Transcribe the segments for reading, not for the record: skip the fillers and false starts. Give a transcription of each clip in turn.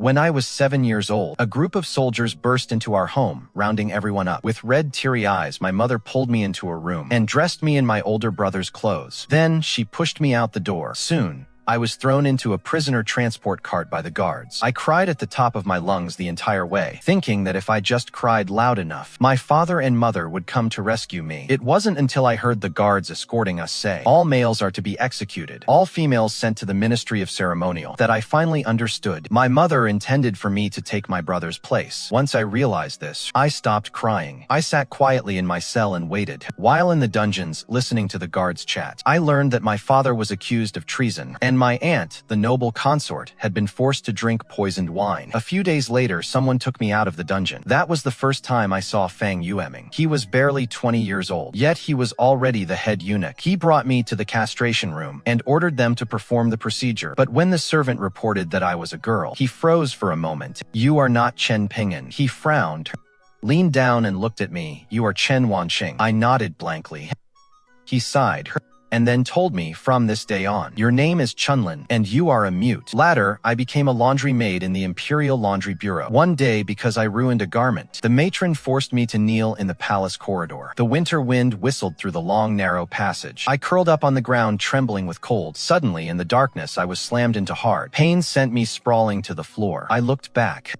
When I was 7 years old, a group of soldiers burst into our home, rounding everyone up. With red, teary eyes, my mother pulled me into a room and dressed me in my older brother's clothes. Then she pushed me out the door. Soon, I was thrown into a prisoner transport cart by the guards. I cried at the top of my lungs the entire way, thinking that if I just cried loud enough, my father and mother would come to rescue me. It wasn't until I heard the guards escorting us say, "All males are to be executed, all females sent to the Ministry of Ceremonial," that I finally understood. My mother intended for me to take my brother's place. Once I realized this, I stopped crying. I sat quietly in my cell and waited. While in the dungeons, listening to the guards chat, I learned that my father was accused of treason, and my aunt, the noble consort, had been forced to drink poisoned wine. A few days later, someone took me out of the dungeon. That was the first time I saw Fang Yueming. He was barely 20 years old, yet he was already the head eunuch. He brought me to the castration room and ordered them to perform the procedure. But when the servant reported that I was a girl, he froze for a moment. "You are not Chen Ping'an." He frowned, leaned down and looked at me. "You are Chen Wanqing." I nodded blankly. He sighed, and then told me, "From this day on, your name is Chunlan, and you are a mute." Later, I became a laundry maid in the Imperial Laundry Bureau. One day, because I ruined a garment, the matron forced me to kneel in the palace corridor. The winter wind whistled through the long, narrow passage. I curled up on the ground, trembling with cold. Suddenly, in the darkness, I was slammed into hard. Pain sent me sprawling to the floor. I looked back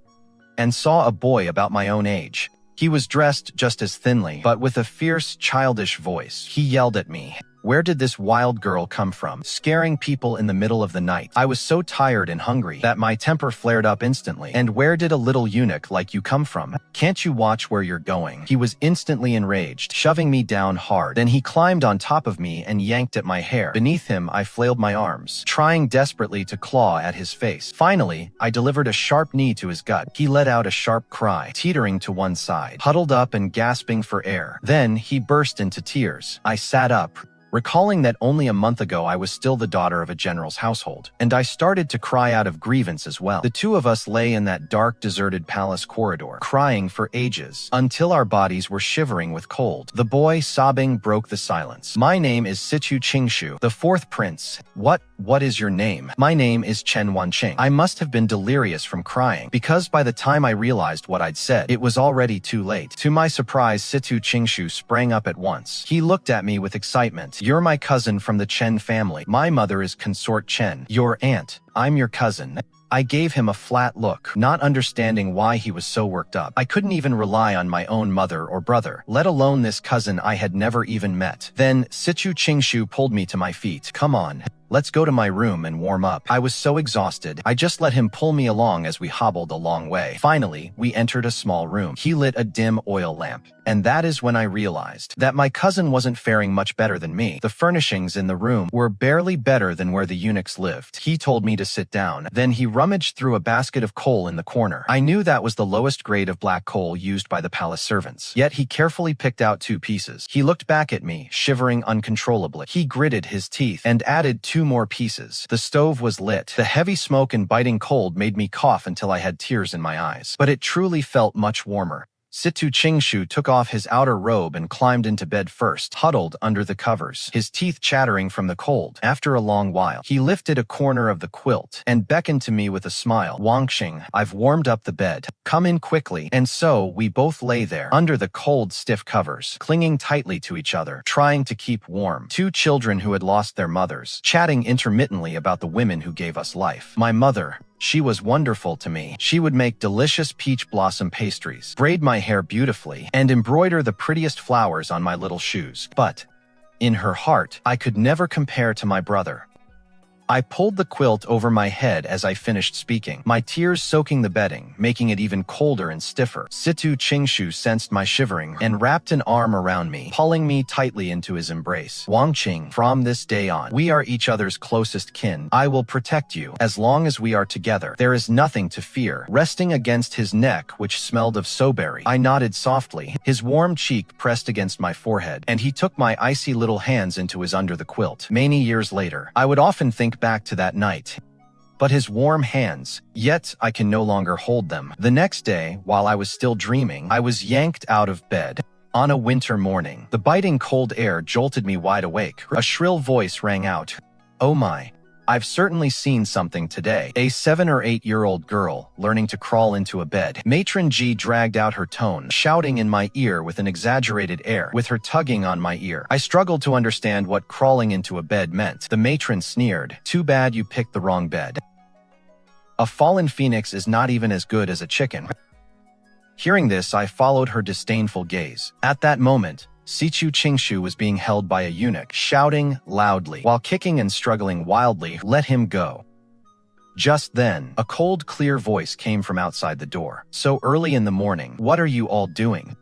and saw a boy about my own age. He was dressed just as thinly, but with a fierce, childish voice. He yelled at me, "Where did this wild girl come from, scaring people in the middle of the night?" I was so tired and hungry that my temper flared up instantly. "And where did a little eunuch like you come from? Can't you watch where you're going?" He was instantly enraged, shoving me down hard. Then he climbed on top of me and yanked at my hair. Beneath him, I flailed my arms, trying desperately to claw at his face. Finally, I delivered a sharp knee to his gut. He let out a sharp cry, teetering to one side, huddled up and gasping for air. Then he burst into tears. I sat up, recalling that only a month ago I was still the daughter of a general's household, and I started to cry out of grievance as well. The two of us lay in that dark, deserted palace corridor, crying for ages, until our bodies were shivering with cold. The boy, sobbing, broke the silence. "My name is Situ Qingshu, the fourth prince." What is your name?" "My name is Chen Wanqing." I must have been delirious from crying, because by the time I realized what I'd said, it was already too late. To my surprise, Situ Qingshu sprang up at once. He looked at me with excitement. "You're my cousin from the Chen family. My mother is Consort Chen. Your aunt. I'm your cousin." I gave him a flat look, not understanding why he was so worked up. I couldn't even rely on my own mother or brother, let alone this cousin I had never even met. Then Situ Qingshu pulled me to my feet. "Come on, let's go to my room and warm up." I was so exhausted, I just let him pull me along as we hobbled a long way. Finally, we entered a small room. He lit a dim oil lamp, and that is when I realized that my cousin wasn't faring much better than me. The furnishings in the room were barely better than where the eunuchs lived. He told me to sit down. Then he rummaged through a basket of coal in the corner. I knew that was the lowest grade of black coal used by the palace servants. Yet he carefully picked out 2 pieces. He looked back at me, shivering uncontrollably. He gritted his teeth and added 2 more pieces. The stove was lit. The heavy smoke and biting cold made me cough until I had tears in my eyes. But it truly felt much warmer. Situ Qingshu took off his outer robe and climbed into bed first, huddled under the covers, his teeth chattering from the cold. After a long while, he lifted a corner of the quilt and beckoned to me with a smile. "Wanqing, I've warmed up the bed. Come in quickly." And so we both lay there, under the cold, stiff covers, clinging tightly to each other, trying to keep warm. 2 children who had lost their mothers, chatting intermittently about the women who gave us life. My mother, she was wonderful to me. She would make delicious peach blossom pastries, braid my hair beautifully, and embroider the prettiest flowers on my little shoes. But in her heart, I could never compare to my brother. I pulled the quilt over my head as I finished speaking, my tears soaking the bedding, making it even colder and stiffer. Situ Qingshu sensed my shivering and wrapped an arm around me, pulling me tightly into his embrace. "Wanqing, from this day on, we are each other's closest kin. I will protect you. As long as we are together, there is nothing to fear." Resting against his neck, which smelled of soberry, I nodded softly. His warm cheek pressed against my forehead, and he took my icy little hands into his under the quilt. Many years later, I would often think back to that night. But his warm hands, yet I can no longer hold them. The next day, while I was still dreaming, I was yanked out of bed. On a winter morning, the biting cold air jolted me wide awake. A shrill voice rang out. "Oh my." I've certainly seen something today. A 7 or 8-year-old girl learning to crawl into a bed. Matron G dragged out her tone, shouting in my ear with an exaggerated air, with her tugging on my ear. I struggled to understand what crawling into a bed meant. The matron sneered, "Too bad you picked the wrong bed. A fallen phoenix is not even as good as a chicken." Hearing this, I followed her disdainful gaze. At that moment, Situ Qingshu was being held by a eunuch, shouting loudly, while kicking and struggling wildly, "Let him go." Just then, a cold, clear voice came from outside the door. "So early in the morning, what are you all doing?"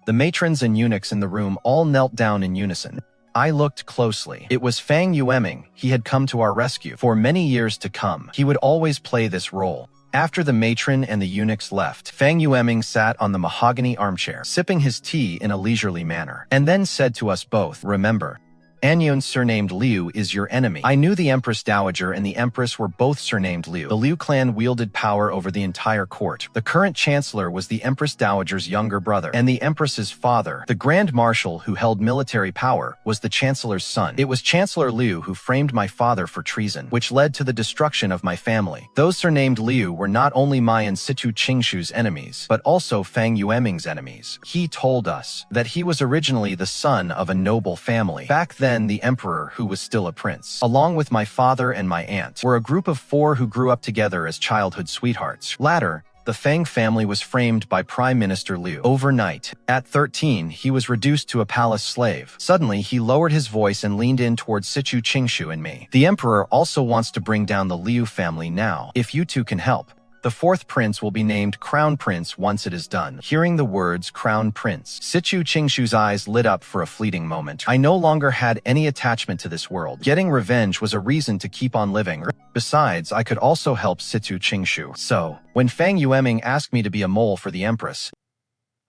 The matrons and eunuchs in the room all knelt down in unison. I looked closely. It was Fang Yueming. He had come to our rescue. For many years to come, he would always play this role. After the matron and the eunuchs left, Fang Yueming sat on the mahogany armchair, sipping his tea in a leisurely manner, and then said to us both, "Remember, Anyun surnamed Liu is your enemy." I knew the Empress Dowager and the Empress were both surnamed Liu. The Liu clan wielded power over the entire court. The current Chancellor was the Empress Dowager's younger brother, and the Empress's father, the Grand Marshal who held military power, was the Chancellor's son. It was Chancellor Liu who framed my father for treason, which led to the destruction of my family. Those surnamed Liu were not only my and Situ Qingshu's enemies, but also Fang Yueming's enemies. He told us that he was originally the son of a noble family. Back then, the emperor, who was still a prince, along with my father and my aunt, were a group of 4 who grew up together as childhood sweethearts. Later, the Fang family was framed by Prime Minister Liu. Overnight, at 13, he was reduced to a palace slave. Suddenly, he lowered his voice and leaned in towards Situ Qingshu and me. "The emperor also wants to bring down the Liu family now. If you two can help, the 4th prince will be named Crown Prince once it is done." Hearing the words Crown Prince, Situ Qingshu's eyes lit up for a fleeting moment. I no longer had any attachment to this world. Getting revenge was a reason to keep on living. Besides, I could also help Situ Qingshu. So, when Fang Yueming asked me to be a mole for the Empress,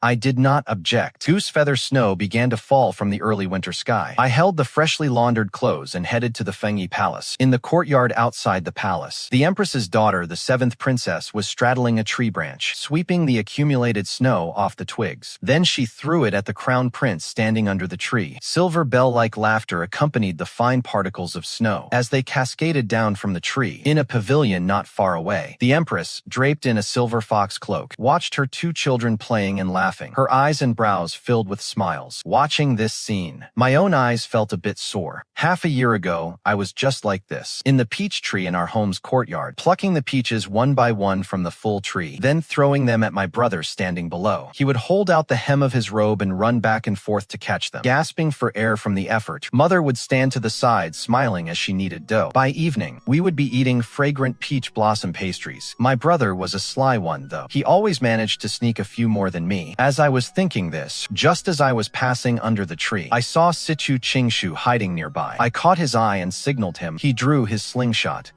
I did not object. Goose feather snow began to fall from the early winter sky. I held the freshly laundered clothes and headed to the Fengyi Palace. In the courtyard outside the palace, the Empress's daughter, the 7th princess, was straddling a tree branch, sweeping the accumulated snow off the twigs. Then she threw it at the crown prince standing under the tree. Silver bell-like laughter accompanied the fine particles of snow as they cascaded down from the tree. In a pavilion not far away, the Empress, draped in a silver fox cloak, watched her 2 children playing and laughing. Her eyes and brows filled with smiles. Watching this scene, my own eyes felt a bit sore. Half a year ago, I was just like this, in the peach tree in our home's courtyard, plucking the peaches one by one from the full tree, then throwing them at my brother standing below. He would hold out the hem of his robe and run back and forth to catch them. Gasping for air from the effort, Mother would stand to the side, smiling as she kneaded dough. By evening, we would be eating fragrant peach blossom pastries. My brother was a sly one, though. He always managed to sneak a few more than me. As I was thinking this, just as I was passing under the tree, I saw Situ Qingshu hiding nearby. I caught his eye and signaled him. He drew his slingshot,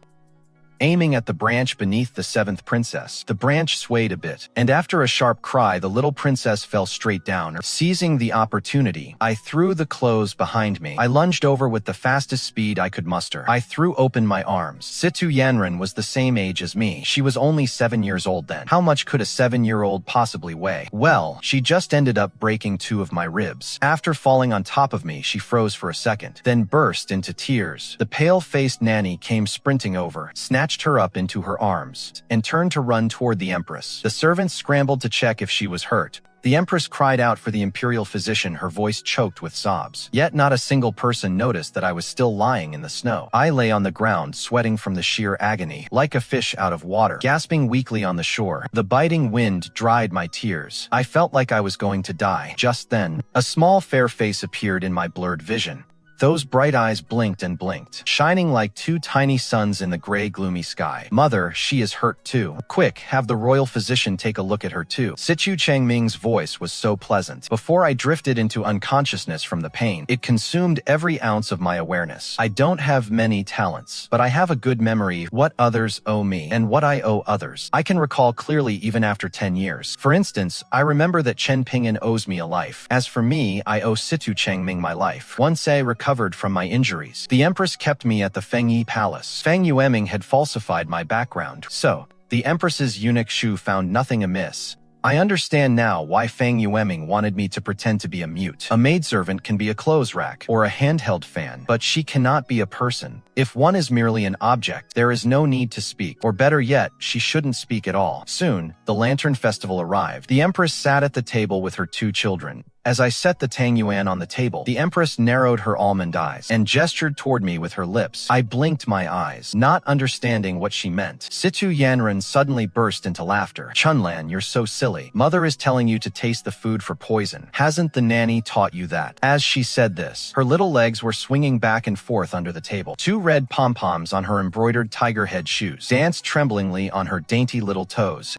aiming at the branch beneath the 7th princess. The branch swayed a bit, and after a sharp cry, the little princess fell straight down. Seizing the opportunity, I threw the clothes behind me. I lunged over with the fastest speed I could muster. I threw open my arms. Situ Yanran was the same age as me. She was only 7 years old then. How much could a 7-year-old possibly weigh? Well, she just ended up breaking 2 of my ribs. After falling on top of me, she froze for a second, then burst into tears. The pale-faced nanny came sprinting over, snatched her up into her arms, and turned to run toward the Empress. The servants scrambled to check if she was hurt. The Empress cried out for the imperial physician, her voice choked with sobs. Yet not a single person noticed that I was still lying in the snow. I lay on the ground, sweating from the sheer agony, like a fish out of water, gasping weakly on the shore. The biting wind dried my tears. I felt like I was going to die. Just then, a small fair face appeared in my blurred vision. Those bright eyes blinked and blinked, shining like 2 tiny suns in the gray, gloomy sky. "Mother, she is hurt too. Quick, have the royal physician take a look at her too." Situ Changming's voice was so pleasant. Before I drifted into unconsciousness from the pain, it consumed every ounce of my awareness. I don't have many talents, but I have a good memory, what others owe me, and what I owe others. I can recall clearly even after 10 years. For instance, I remember that Chen Ping'an owes me a life. As for me, I owe Situ Changming my life. Once I recovered from my injuries, the Empress kept me at the Fengyi Palace. Fang Yueming had falsified my background, so the Empress's eunuch Shu found nothing amiss. I understand now why Fang Yueming wanted me to pretend to be a mute. A maidservant can be a clothes rack or a handheld fan, but she cannot be a person. If one is merely an object, there is no need to speak, or better yet, she shouldn't speak at all. Soon, the Lantern Festival arrived. The Empress sat at the table with her 2 children. As I set the Tang Yuan on the table, the Empress narrowed her almond eyes and gestured toward me with her lips. I blinked my eyes, not understanding what she meant. Situ Yanran suddenly burst into laughter. Chunlan, you're so silly. Mother is telling you to taste the food for poison. Hasn't the nanny taught you that? As she said this, her little legs were swinging back and forth under the table. 2 red pom-poms on her embroidered tiger head shoes danced tremblingly on her dainty little toes.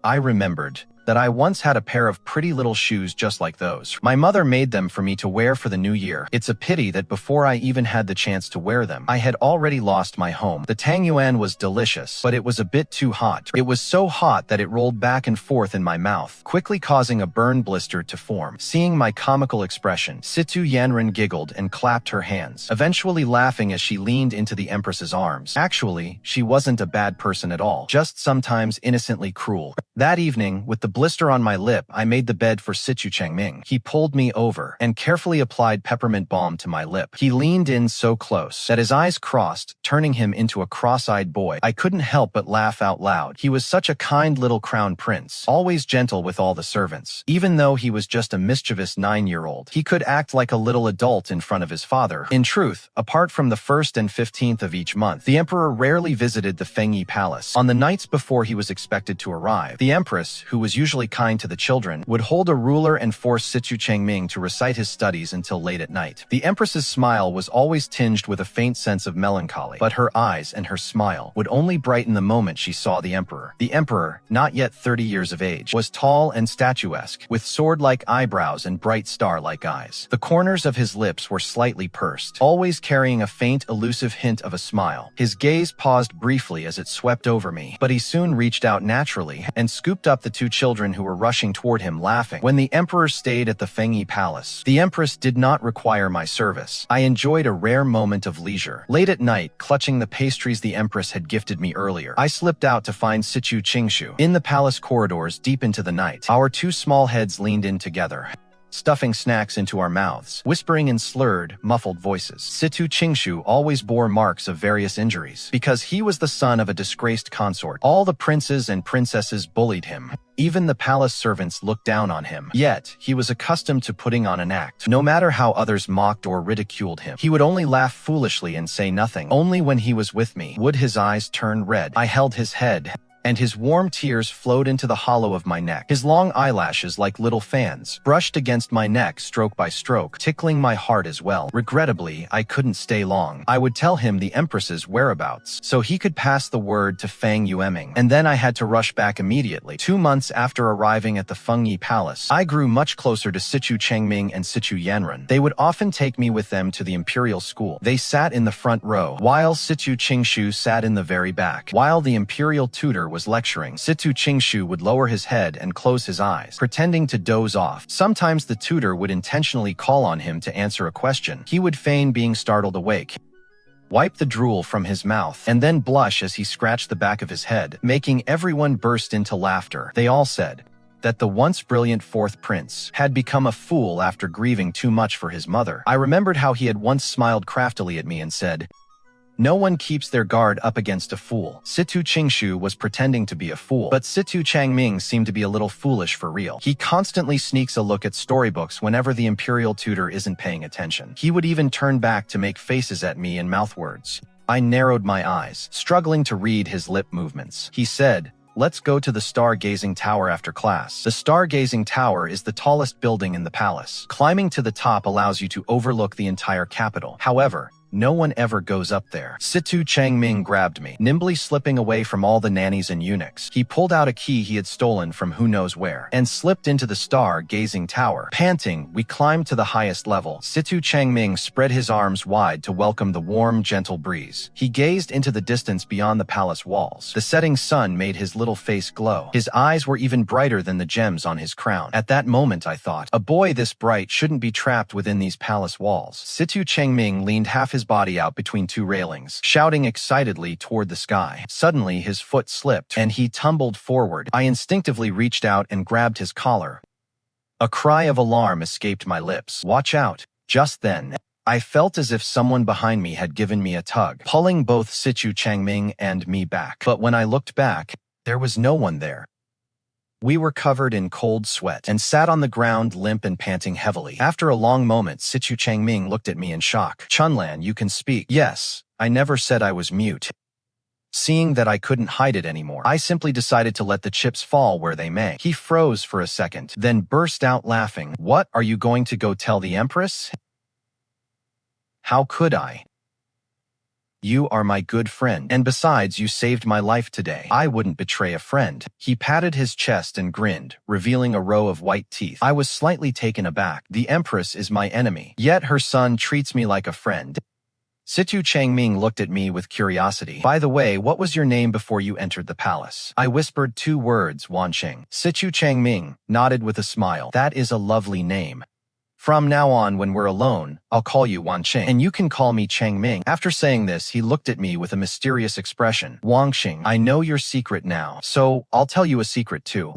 I remembered that I once had a pair of pretty little shoes just like those. My mother made them for me to wear for the new year. It's a pity that before I even had the chance to wear them, I had already lost my home. The Tang Yuan was delicious, but it was a bit too hot. It was so hot that it rolled back and forth in my mouth, quickly causing a burn blister to form. Seeing my comical expression, Situ Yanran giggled and clapped her hands, eventually laughing as she leaned into the Empress's arms. Actually, she wasn't a bad person at all, just sometimes innocently cruel. That evening, with the blister on my lip, I made the bed for Situ Changming. He pulled me over and carefully applied peppermint balm to my lip. He leaned in so close that his eyes crossed, turning him into a cross-eyed boy. I couldn't help but laugh out loud. He was such a kind little crown prince, always gentle with all the servants. Even though he was just a mischievous 9-year-old, he could act like a little adult in front of his father. In truth, apart from the 1st and 15th of each month, the emperor rarely visited the Fengyi Palace. On the nights before he was expected to arrive, the Empress, who was usually kind to the children, would hold a ruler and force Situ Changming to recite his studies until late at night. The Empress's smile was always tinged with a faint sense of melancholy, but her eyes and her smile would only brighten the moment she saw the emperor. The emperor, not yet 30 years of age, was tall and statuesque, with sword-like eyebrows and bright star-like eyes. The corners of his lips were slightly pursed, always carrying a faint, elusive hint of a smile. His gaze paused briefly as it swept over me, but he soon reached out naturally and scooped up the 2 children who were rushing toward him laughing. When the emperor stayed at the Fengyi Palace, the Empress did not require my service. I enjoyed a rare moment of leisure. Late at night, clutching the pastries the Empress had gifted me earlier, I slipped out to find Situ Qingshu. In the palace corridors deep into the night, our 2 small heads leaned in together, stuffing snacks into our mouths, whispering in slurred, muffled voices. Situ Qingshu always bore marks of various injuries. Because he was the son of a disgraced consort, all the princes and princesses bullied him. Even the palace servants looked down on him. Yet, he was accustomed to putting on an act. No matter how others mocked or ridiculed him, he would only laugh foolishly and say nothing. Only when he was with me would his eyes turn red. I held his head, and his warm tears flowed into the hollow of my neck. His long eyelashes, like little fans, brushed against my neck stroke by stroke, tickling my heart as well. Regrettably, I couldn't stay long. I would tell him the Empress's whereabouts, so he could pass the word to Fang Yueming, and then I had to rush back immediately. 2 months after arriving at the Fengyi Palace, I grew much closer to Situ Changming and Situ Yanran. They would often take me with them to the imperial school. They sat in the front row, while Situ Qingshu sat in the very back. While the imperial tutor was lecturing, Situ Qingshu would lower his head and close his eyes, pretending to doze off. Sometimes the tutor would intentionally call on him to answer a question. He would feign being startled awake, wipe the drool from his mouth, and then blush as he scratched the back of his head, making everyone burst into laughter. They all said that the once brilliant 4th prince had become a fool after grieving too much for his mother. I remembered how he had once smiled craftily at me and said, "No one keeps their guard up against a fool." Situ Qingshu was pretending to be a fool, but Situ Changming seemed to be a little foolish for real. He constantly sneaks a look at storybooks whenever the imperial tutor isn't paying attention. He would even turn back to make faces at me and mouth words. I narrowed my eyes, struggling to read his lip movements. He said, "Let's go to the Stargazing Tower after class." The Stargazing Tower is the tallest building in the palace. Climbing to the top allows you to overlook the entire capital. However, no one ever goes up there. Situ Changming grabbed me, nimbly slipping away from all the nannies and eunuchs. He pulled out a key he had stolen from who knows where, and slipped into the star-gazing tower. Panting, we climbed to the highest level. Situ Changming spread his arms wide to welcome the warm, gentle breeze. He gazed into the distance beyond the palace walls. The setting sun made his little face glow. His eyes were even brighter than the gems on his crown. At that moment, I thought, a boy this bright shouldn't be trapped within these palace walls. Situ Changming leaned half his body out between two railings, shouting excitedly toward the sky. Suddenly, his foot slipped, and he tumbled forward. I instinctively reached out and grabbed his collar. A cry of alarm escaped my lips. "Watch out!" Just then, I felt as if someone behind me had given me a tug, pulling both Situ Changming and me back. But when I looked back, there was no one there. We were covered in cold sweat and sat on the ground limp and panting heavily. After a long moment, Situ Changming looked at me in shock. "Chunlan, you can speak." "Yes, I never said I was mute." Seeing that I couldn't hide it anymore, I simply decided to let the chips fall where they may. He froze for a second, then burst out laughing. "What, are you going to go tell the Empress?" "How could I? You are my good friend, and besides, you saved my life today. I wouldn't betray a friend." He patted his chest and grinned, revealing a row of white teeth. I was slightly taken aback. "The Empress is my enemy, yet her son treats me like a friend." Situ Changming looked at me with curiosity. "By the way, what was your name before you entered the palace?" I whispered 2 words, "Wanqing." Situ Changming nodded with a smile. "That is a lovely name. From now on, when we're alone, I'll call you Wanqing, and you can call me Changming." After saying this, he looked at me with a mysterious expression. "Wanqing, I know your secret now, so I'll tell you a secret too."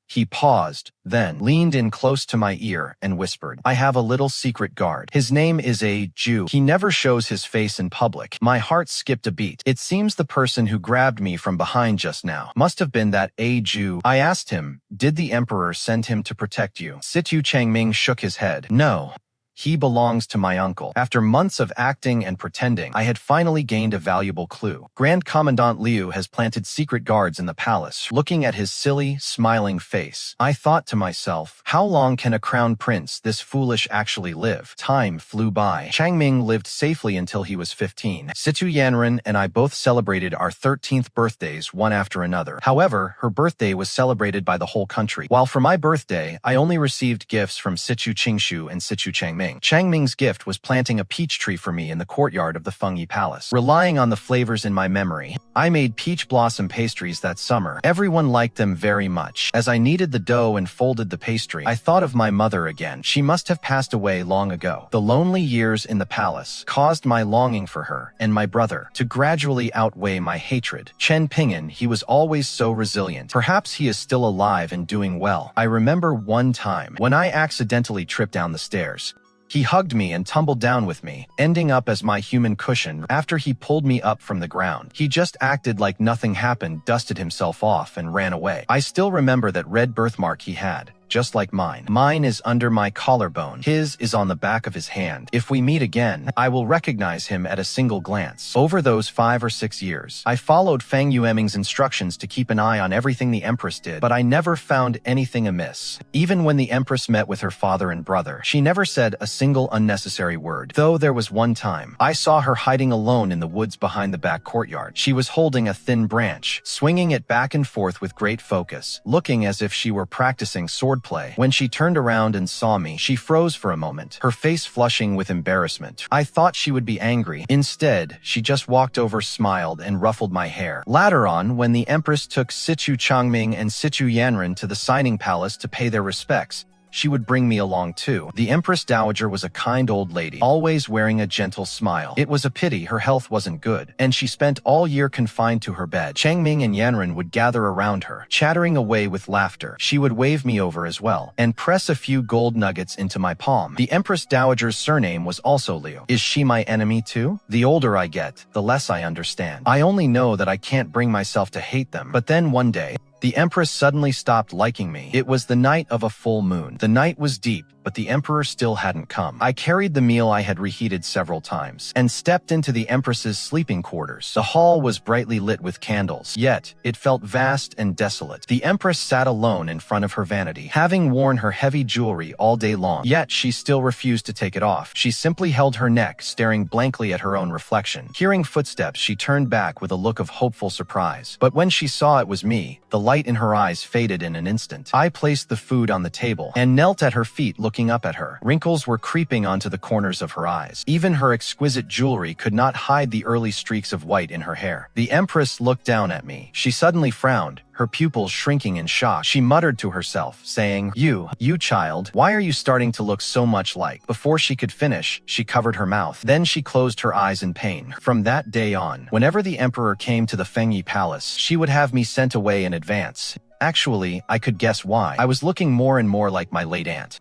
He paused, then leaned in close to my ear and whispered, "I have a little secret guard. His name is a Jew. He never shows his face in public." My heart skipped a beat. It seems the person who grabbed me from behind just now must have been that a Jew. I asked him, "Did the Emperor send him to protect you?" Situ Changming shook his head. "No. He belongs to my uncle." After months of acting and pretending, I had finally gained a valuable clue. Grand Commandant Liu has planted secret guards in the palace. Looking at his silly, smiling face, I thought to myself, how long can a crown prince this foolish actually live? Time flew by. Changming lived safely until he was 15. Situ Yanran and I both celebrated our 13th birthdays one after another. However, her birthday was celebrated by the whole country, while for my birthday, I only received gifts from Situ Qingshu and Situ Changming. Changming's gift was planting a peach tree for me in the courtyard of the Fengyi Palace. Relying on the flavors in my memory, I made peach blossom pastries that summer. Everyone liked them very much. As I kneaded the dough and folded the pastry, I thought of my mother again. She must have passed away long ago. The lonely years in the palace caused my longing for her and my brother to gradually outweigh my hatred. Chen Ping'an, he was always so resilient. Perhaps he is still alive and doing well. I remember one time when I accidentally tripped down the stairs. He hugged me and tumbled down with me, ending up as my human cushion. After he pulled me up from the ground, he just acted like nothing happened, dusted himself off, and ran away. I still remember that red birthmark he had, just like mine. Mine is under my collarbone. His is on the back of his hand. If we meet again, I will recognize him at a single glance. Over those 5 or 6 years, I followed Fang Yueming's instructions to keep an eye on everything the Empress did, but I never found anything amiss. Even when the Empress met with her father and brother, she never said a single unnecessary word. Though there was one time, I saw her hiding alone in the woods behind the back courtyard. She was holding a thin branch, swinging it back and forth with great focus, looking as if she were practicing swordplay. When she turned around and saw me, she froze for a moment, her face flushing with embarrassment. I thought she would be angry. Instead, she just walked over, smiled, and ruffled my hair. Later on, when the Empress took Situ Changming and Situ Yanran to the signing palace to pay their respects, she would bring me along too. The Empress Dowager was a kind old lady, always wearing a gentle smile. It was a pity her health wasn't good, and she spent all year confined to her bed. Changming and Yanran would gather around her, chattering away with laughter. She would wave me over as well, and press a few gold nuggets into my palm. The Empress Dowager's surname was also Liu. Is she my enemy too? The older I get, the less I understand. I only know that I can't bring myself to hate them. But then one day, the Empress suddenly stopped liking me. It was the night of a full moon. The night was deep, but the Emperor still hadn't come. I carried the meal I had reheated several times, and stepped into the Empress's sleeping quarters. The hall was brightly lit with candles, yet it felt vast and desolate. The Empress sat alone in front of her vanity, having worn her heavy jewelry all day long, yet she still refused to take it off. She simply held her neck, staring blankly at her own reflection. Hearing footsteps, she turned back with a look of hopeful surprise. But when she saw it was me, the light in her eyes faded in an instant. I placed the food on the table and knelt at her feet, looking looking up at her. Wrinkles were creeping onto the corners of her eyes. Even her exquisite jewelry could not hide the early streaks of white in her hair. The Empress looked down at me. She suddenly frowned, her pupils shrinking in shock. She muttered to herself, saying, You child, why are you starting to look so much like?" Before she could finish, she covered her mouth. Then she closed her eyes in pain. From that day on, whenever the emperor came to the Fengyi Palace, she would have me sent away in advance. Actually, I could guess why. I was looking more and more like my late aunt.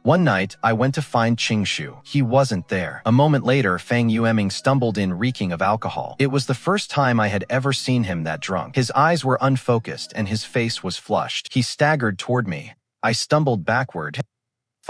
One night, I went to find Qingshu. He wasn't there. A moment later, Fang Yueming stumbled in reeking of alcohol. It was the first time I had ever seen him that drunk. His eyes were unfocused and his face was flushed. He staggered toward me. I stumbled backward.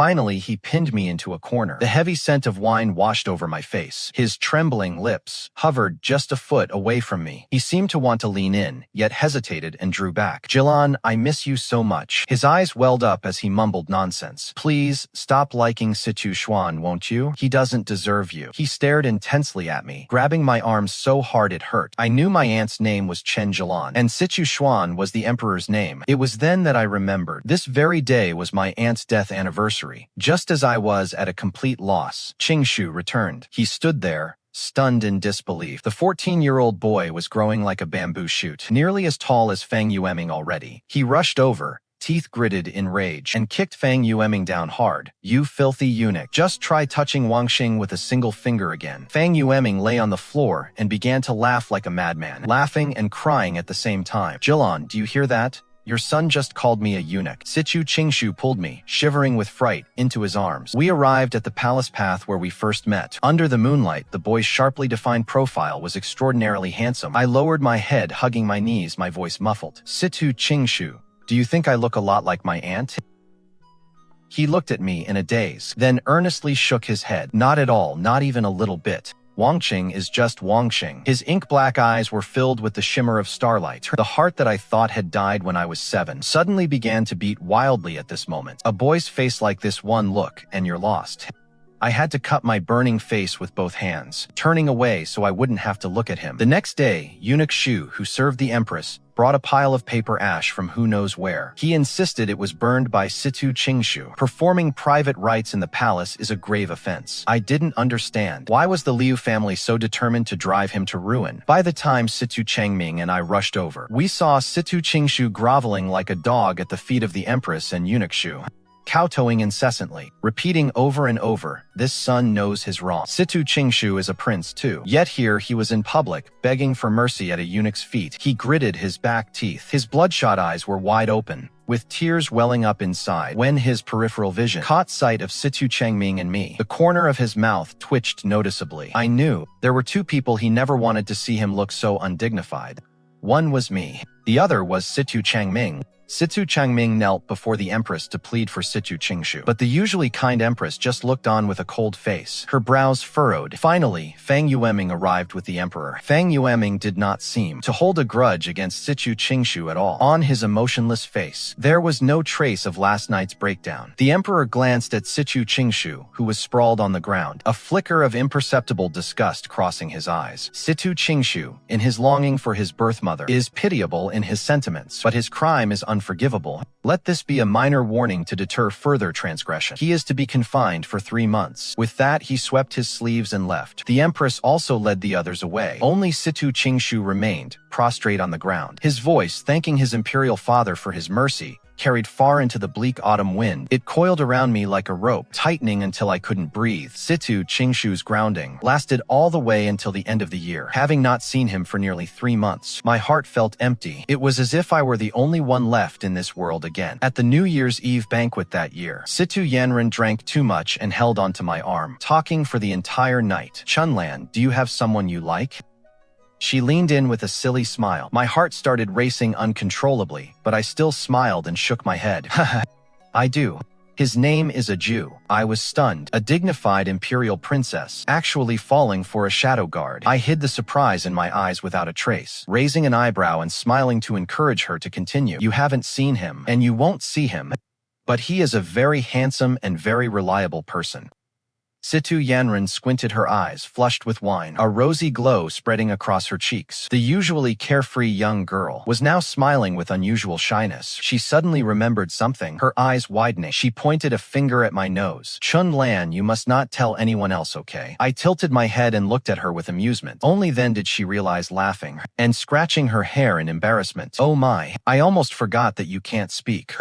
Finally, he pinned me into a corner. The heavy scent of wine washed over my face. His trembling lips hovered just a foot away from me. He seemed to want to lean in, yet hesitated and drew back. "Jilan, I miss you so much." His eyes welled up as he mumbled nonsense. "Please, stop liking Situ Xuan, won't you? He doesn't deserve you." He stared intensely at me, grabbing my arms so hard it hurt. I knew my aunt's name was Chen Jilan, and Situ Xuan was the emperor's name. It was then that I remembered. This very day was my aunt's death anniversary. Just as I was at a complete loss, Qingshu returned. He stood there, stunned in disbelief. The 14-year-old boy was growing like a bamboo shoot, nearly as tall as Fang Yueming already. He rushed over, teeth gritted in rage, and kicked Fang Yueming down hard. "You filthy eunuch. Just try touching Wanqing with a single finger again." Fang Yueming lay on the floor and began to laugh like a madman, laughing and crying at the same time. "Jilan, do you hear that? Your son just called me a eunuch." Situ Qingshu pulled me, shivering with fright, into his arms. We arrived at the palace path where we first met. Under the moonlight, the boy's sharply defined profile was extraordinarily handsome. I lowered my head, hugging my knees, my voice muffled. "Situ Qingshu, do you think I look a lot like my aunt?" He looked at me in a daze, then earnestly shook his head. "Not at all, not even a little bit. Wanqing is just Wanqing." His ink-black eyes were filled with the shimmer of starlight. The heart that I thought had died when I was 7 suddenly began to beat wildly at this moment. A boy's face like this, one look, and you're lost. I had to cut my burning face with both hands, turning away so I wouldn't have to look at him. The next day, Eunuch Shu, who served the Empress, brought a pile of paper ash from who knows where. He insisted it was burned by Situ Qingshu. Performing private rites in the palace is a grave offense. I didn't understand. Why was the Liu family so determined to drive him to ruin? By the time Situ Changming and I rushed over, we saw Situ Qingshu groveling like a dog at the feet of the Empress and Eunuch Shu, kowtowing incessantly, repeating over and over, "This son knows his wrong." Situ Qingshu is a prince too. Yet here he was in public, begging for mercy at a eunuch's feet. He gritted his back teeth. His bloodshot eyes were wide open, with tears welling up inside. When his peripheral vision caught sight of Situ Changming and me, the corner of his mouth twitched noticeably. I knew there were two people he never wanted to see him look so undignified. One was me. The other was Situ Changming. Situ Changming knelt before the Empress to plead for Situ Qingshu, but the usually kind Empress just looked on with a cold face, her brows furrowed. Finally, Fang Yueming arrived with the Emperor. Fang Yueming did not seem to hold a grudge against Situ Qingshu at all. On his emotionless face, there was no trace of last night's breakdown. The Emperor glanced at Situ Qingshu, who was sprawled on the ground, a flicker of imperceptible disgust crossing his eyes. Situ Qingshu, in his longing for his birth mother, is pitiable in his sentiments, but his crime is unforgivable. Let this be a minor warning to deter further transgression. He is to be confined for 3 months. With that, he swept his sleeves and left. The Empress also led the others away. Only Situ Qingshu remained, prostrate on the ground. His voice, thanking his imperial father for his mercy, carried far into the bleak autumn wind. It coiled around me like a rope, tightening until I couldn't breathe. Situ Qingshu's grounding lasted all the way until the end of the year. Having not seen him for nearly 3 months, my heart felt empty. It was as if I were the only one left in this world again. At the New Year's Eve banquet that year, Situ Yanran drank too much and held onto my arm, talking for the entire night. "Chunlan, do you have someone you like?" She leaned in with a silly smile. My heart started racing uncontrollably, but I still smiled and shook my head. "I do. His name is a Jew." I was stunned. A dignified imperial princess, actually falling for a shadow guard. I hid the surprise in my eyes without a trace, raising an eyebrow and smiling to encourage her to continue. "You haven't seen him, and you won't see him. But he is a very handsome and very reliable person." Situ Yanran squinted her eyes, flushed with wine, a rosy glow spreading across her cheeks. The usually carefree young girl was now smiling with unusual shyness. She suddenly remembered something, her eyes widening. She pointed a finger at my nose. Chunlan, you must not tell anyone else, okay? I tilted my head and looked at her with amusement. Only then did she realize laughing and scratching her hair in embarrassment. Oh my, I almost forgot that you can't speak.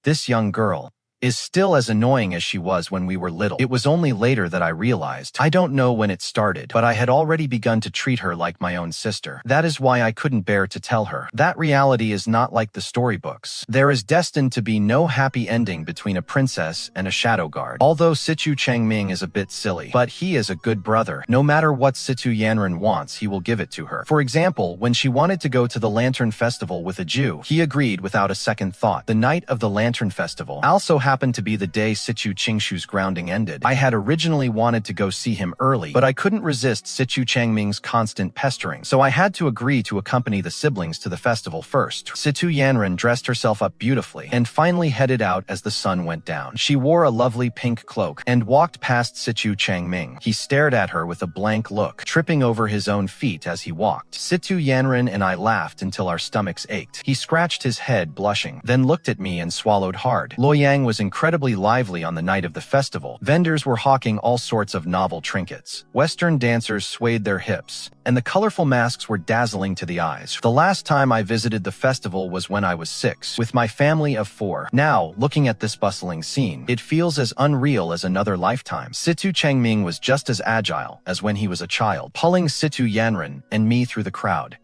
This young girl is still as annoying as she was when we were little. It was only later that I realized. I don't know when it started, but I had already begun to treat her like my own sister. That is why I couldn't bear to tell her. That reality is not like the storybooks. There is destined to be no happy ending between a princess and a shadow guard. Although Situ Changming is a bit silly, but he is a good brother. No matter what Situ Yanran wants, he will give it to her. For example, when she wanted to go to the Lantern Festival with a Jew, he agreed without a second thought. The night of the Lantern Festival also happened to be the day Situ Qingshu's grounding ended. I had originally wanted to go see him early, but I couldn't resist Situ Changming's constant pestering, so I had to agree to accompany the siblings to the festival first. Situ Yanran dressed herself up beautifully and finally headed out as the sun went down. She wore a lovely pink cloak and walked past Situ Changming. He stared at her with a blank look, tripping over his own feet as he walked. Situ Yanran and I laughed until our stomachs ached. He scratched his head, blushing, then looked at me and swallowed hard. Luoyang was incredibly lively on the night of the festival. Vendors were hawking all sorts of novel trinkets. Western dancers swayed their hips, and the colorful masks were dazzling to the eyes. The last time I visited the festival was when I was 6, with my family of 4. Now, looking at this bustling scene, it feels as unreal as another lifetime. Situ Changming was just as agile as when he was a child, pulling Situ Yanran and me through the crowd.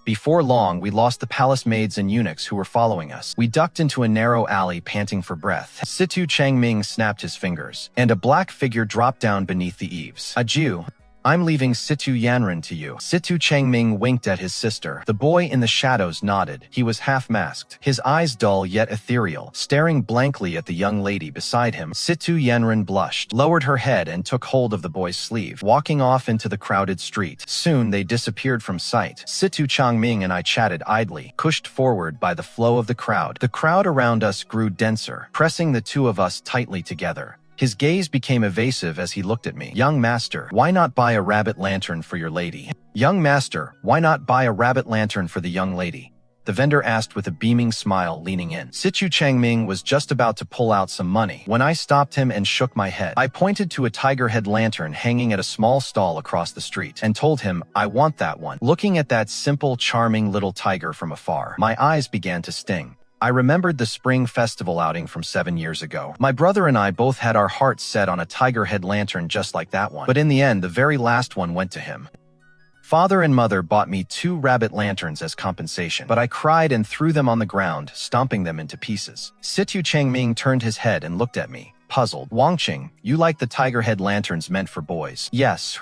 Before long, we lost the palace maids and eunuchs who were following us. We ducked into a narrow alley, panting for breath. Situ Changming snapped his fingers, and a black figure dropped down beneath the eaves. A Jew. I'm leaving Situ Yanran to you. Situ Changming winked at his sister. The boy in the shadows nodded. He was half-masked, his eyes dull yet ethereal, staring blankly at the young lady beside him. Situ Yanran blushed, lowered her head and took hold of the boy's sleeve, walking off into the crowded street. Soon they disappeared from sight. Situ Changming and I chatted idly, pushed forward by the flow of the crowd. The crowd around us grew denser, pressing the two of us tightly together. His gaze became evasive as he looked at me. Young master, why not buy a rabbit lantern for your lady? Young master, why not buy a rabbit lantern for the young lady? The vendor asked with a beaming smile, leaning in. Situ Changming was just about to pull out some money when I stopped him and shook my head. I pointed to a tiger head lantern hanging at a small stall across the street and told him, I want that one. Looking at that simple, charming little tiger from afar, my eyes began to sting. I remembered the spring festival outing from 7 years ago. My brother and I both had our hearts set on a tiger head lantern just like that one, but in the end, the very last one went to him. Father and mother bought me 2 rabbit lanterns as compensation, but I cried and threw them on the ground, stomping them into pieces. Situ Changming turned his head and looked at me, puzzled. Wanqing, you like the tiger head lanterns meant for boys? Yes.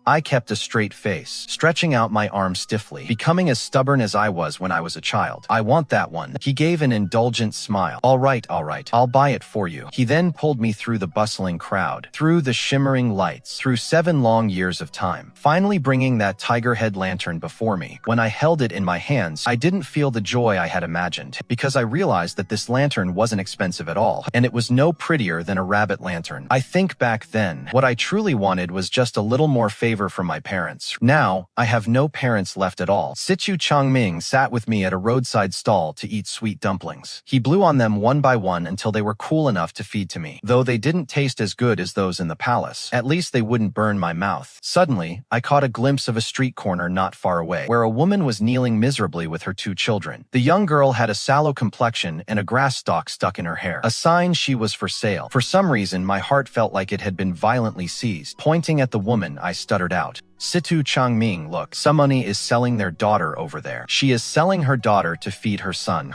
I kept a straight face, stretching out my arm stiffly, becoming as stubborn as I was when I was a child. I want that one. He gave an indulgent smile. All right, I'll buy it for you. He then pulled me through the bustling crowd, through the shimmering lights, through 7 long years of time, finally bringing that tiger head lantern before me. When I held it in my hands, I didn't feel the joy I had imagined, because I realized that this lantern wasn't expensive at all, and it was no prettier than a rabbit lantern. I think back then, what I truly wanted was just a little more favor from my parents. Now, I have no parents left at all. Situ Changming sat with me at a roadside stall to eat sweet dumplings. He blew on them one by one until they were cool enough to feed to me. Though they didn't taste as good as those in the palace, at least they wouldn't burn my mouth. Suddenly, I caught a glimpse of a street corner not far away, where a woman was kneeling miserably with her 2 children. The young girl had a sallow complexion and a grass stalk stuck in her hair, a sign she was for sale. For some reason, my heart felt like it had been violently seized. Pointing at the woman, I stuttered out, Situ Changming, look, somebody is selling their daughter over there. She is selling her daughter to feed her son.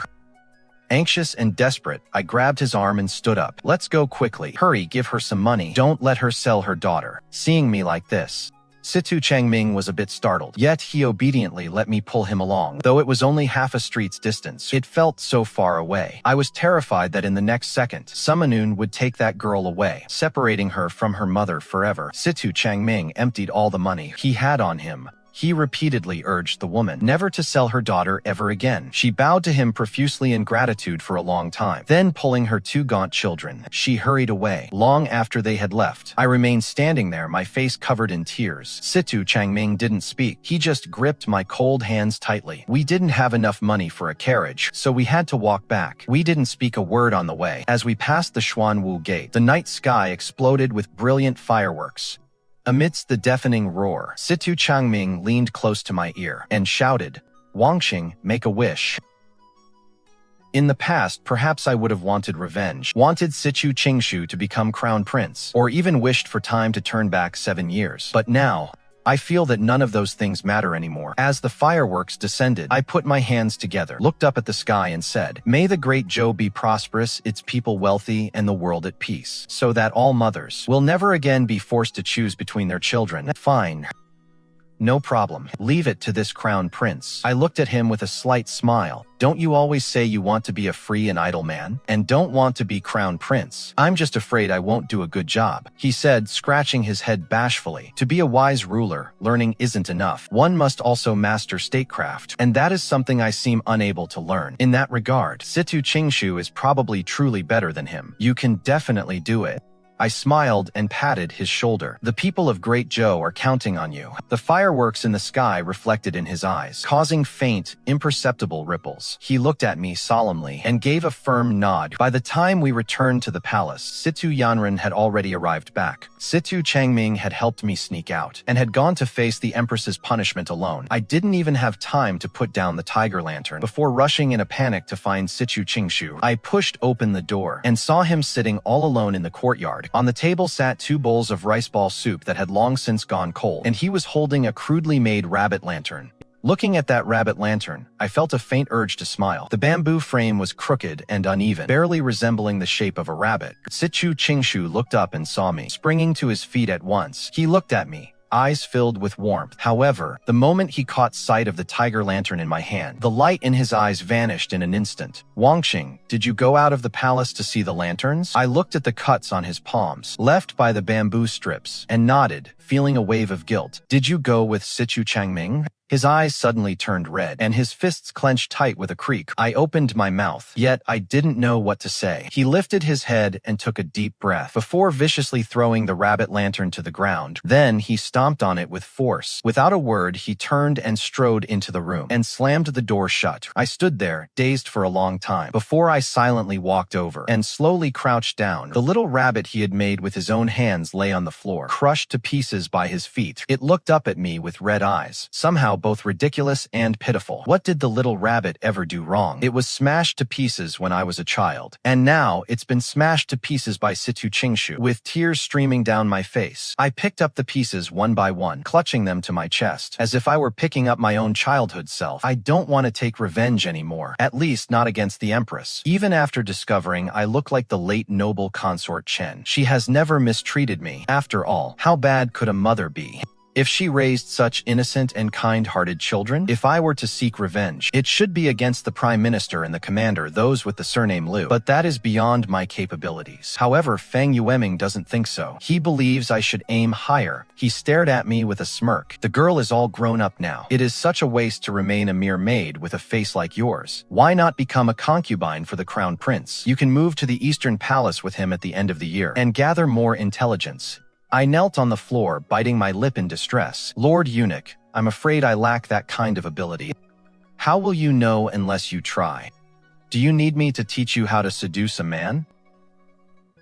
Anxious and desperate, I grabbed his arm and stood up. Let's go quickly. Hurry, give her some money. Don't let her sell her daughter. Seeing me like this, Situ Changming was a bit startled, yet he obediently let me pull him along. Though it was only half a street's distance, it felt so far away. I was terrified that in the next second, Summonoon would take that girl away, separating her from her mother forever. Situ Changming emptied all the money he had on him He repeatedly urged the woman never to sell her daughter ever again. She bowed to him profusely in gratitude for a long time. Then, pulling her 2 gaunt children, she hurried away. Long after they had left, I remained standing there, my face covered in tears. Situ Changming didn't speak. He just gripped my cold hands tightly. We didn't have enough money for a carriage, so we had to walk back. We didn't speak a word on the way. As we passed the Xuanwu Gate, the night sky exploded with brilliant fireworks. Amidst the deafening roar, Situ Changming leaned close to my ear and shouted, "Wanqing, make a wish." In the past, perhaps I would have wanted revenge, wanted Situ Qingshu to become crown prince, or even wished for time to turn back 7 years. But now, I feel that none of those things matter anymore. As the fireworks descended, I put my hands together, looked up at the sky and said, "May the great Zhou be prosperous, its people wealthy, and the world at peace, so that all mothers will never again be forced to choose between their children." Fine. No problem. Leave it to this crown prince. I looked at him with a slight smile. Don't you always say you want to be a free and idle man? And don't want to be crown prince? I'm just afraid I won't do a good job, he said, scratching his head bashfully. To be a wise ruler, learning isn't enough. One must also master statecraft, and that is something I seem unable to learn. In that regard, Situ Qingshu is probably truly better than him. You can definitely do it. I smiled and patted his shoulder. The people of Great Zhou are counting on you. The fireworks in the sky reflected in his eyes, causing faint, imperceptible ripples. He looked at me solemnly and gave a firm nod. By the time we returned to the palace, Situ Yanran had already arrived back. Situ Changming had helped me sneak out and had gone to face the Empress's punishment alone. I didn't even have time to put down the tiger lantern before rushing in a panic to find Situ Qingshu. I pushed open the door and saw him sitting all alone in the courtyard. On the table sat 2 bowls of rice ball soup that had long since gone cold, and he was holding a crudely made rabbit lantern. Looking at that rabbit lantern, I felt a faint urge to smile. The bamboo frame was crooked and uneven, barely resembling the shape of a rabbit. Situ Qingshu looked up and saw me, springing to his feet at once. He looked at me, eyes filled with warmth. However, the moment he caught sight of the tiger lantern in my hand, the light in his eyes vanished in an instant. "Wanqing, did you go out of the palace to see the lanterns?" I looked at the cuts on his palms, left by the bamboo strips, and nodded, feeling a wave of guilt. "Did you go with Situ Changming?" His eyes suddenly turned red, and his fists clenched tight with a creak. I opened my mouth, yet I didn't know what to say. He lifted his head and took a deep breath before viciously throwing the rabbit lantern to the ground. Then he stomped on it with force. Without a word, he turned and strode into the room and slammed the door shut. I stood there, dazed for a long time, before I silently walked over and slowly crouched down. The little rabbit he had made with his own hands lay on the floor, crushed to pieces by his feet. It looked up at me with red eyes, somehow both ridiculous and pitiful. What did the little rabbit ever do wrong? It was smashed to pieces when I was a child, and now it's been smashed to pieces by Situ Qingshu. With tears streaming down my face, I picked up the pieces one by one, clutching them to my chest, as if I were picking up my own childhood self. I don't want to take revenge anymore, at least not against the Empress. Even after discovering I look like the late noble consort Chen, she has never mistreated me. After all, how bad could a mother be? If she raised such innocent and kind-hearted children, if I were to seek revenge, it should be against the Prime Minister and the Commander, those with the surname Liu. But that is beyond my capabilities. However, Feng Yueming doesn't think so. He believes I should aim higher. He stared at me with a smirk. "The girl is all grown up now. It is such a waste to remain a mere maid with a face like yours. Why not become a concubine for the Crown Prince? You can move to the Eastern Palace with him at the end of the year and gather more intelligence." I knelt on the floor, biting my lip in distress. "Lord Eunuch, I'm afraid I lack that kind of ability." "How will you know unless you try? Do you need me to teach you how to seduce a man?"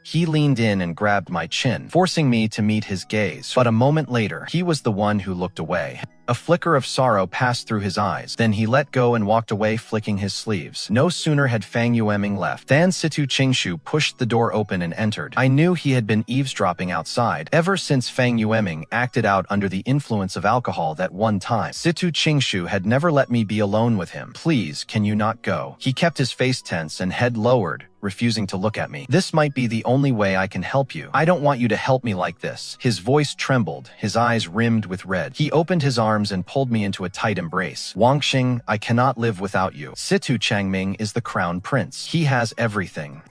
He leaned in and grabbed my chin, forcing me to meet his gaze. But a moment later, he was the one who looked away. A flicker of sorrow passed through his eyes. Then he let go and walked away, flicking his sleeves. No sooner had Feng Yueming left than Situ Qingshu pushed the door open and entered. I knew he had been eavesdropping outside ever since Feng Yueming acted out under the influence of alcohol that one time. Situ Qingshu had never let me be alone with him. "Please, can you not go?" He kept his face tense and head lowered, refusing to look at me. "This might be the only way I can help you. I don't want you to help me like this." His voice trembled, his eyes rimmed with red. He opened his arms and pulled me into a tight embrace. "Wanqing, I cannot live without you. Situ Changming is the crown prince. He has everything.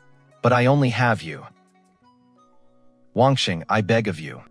But I only have you. Wanqing, I beg of you.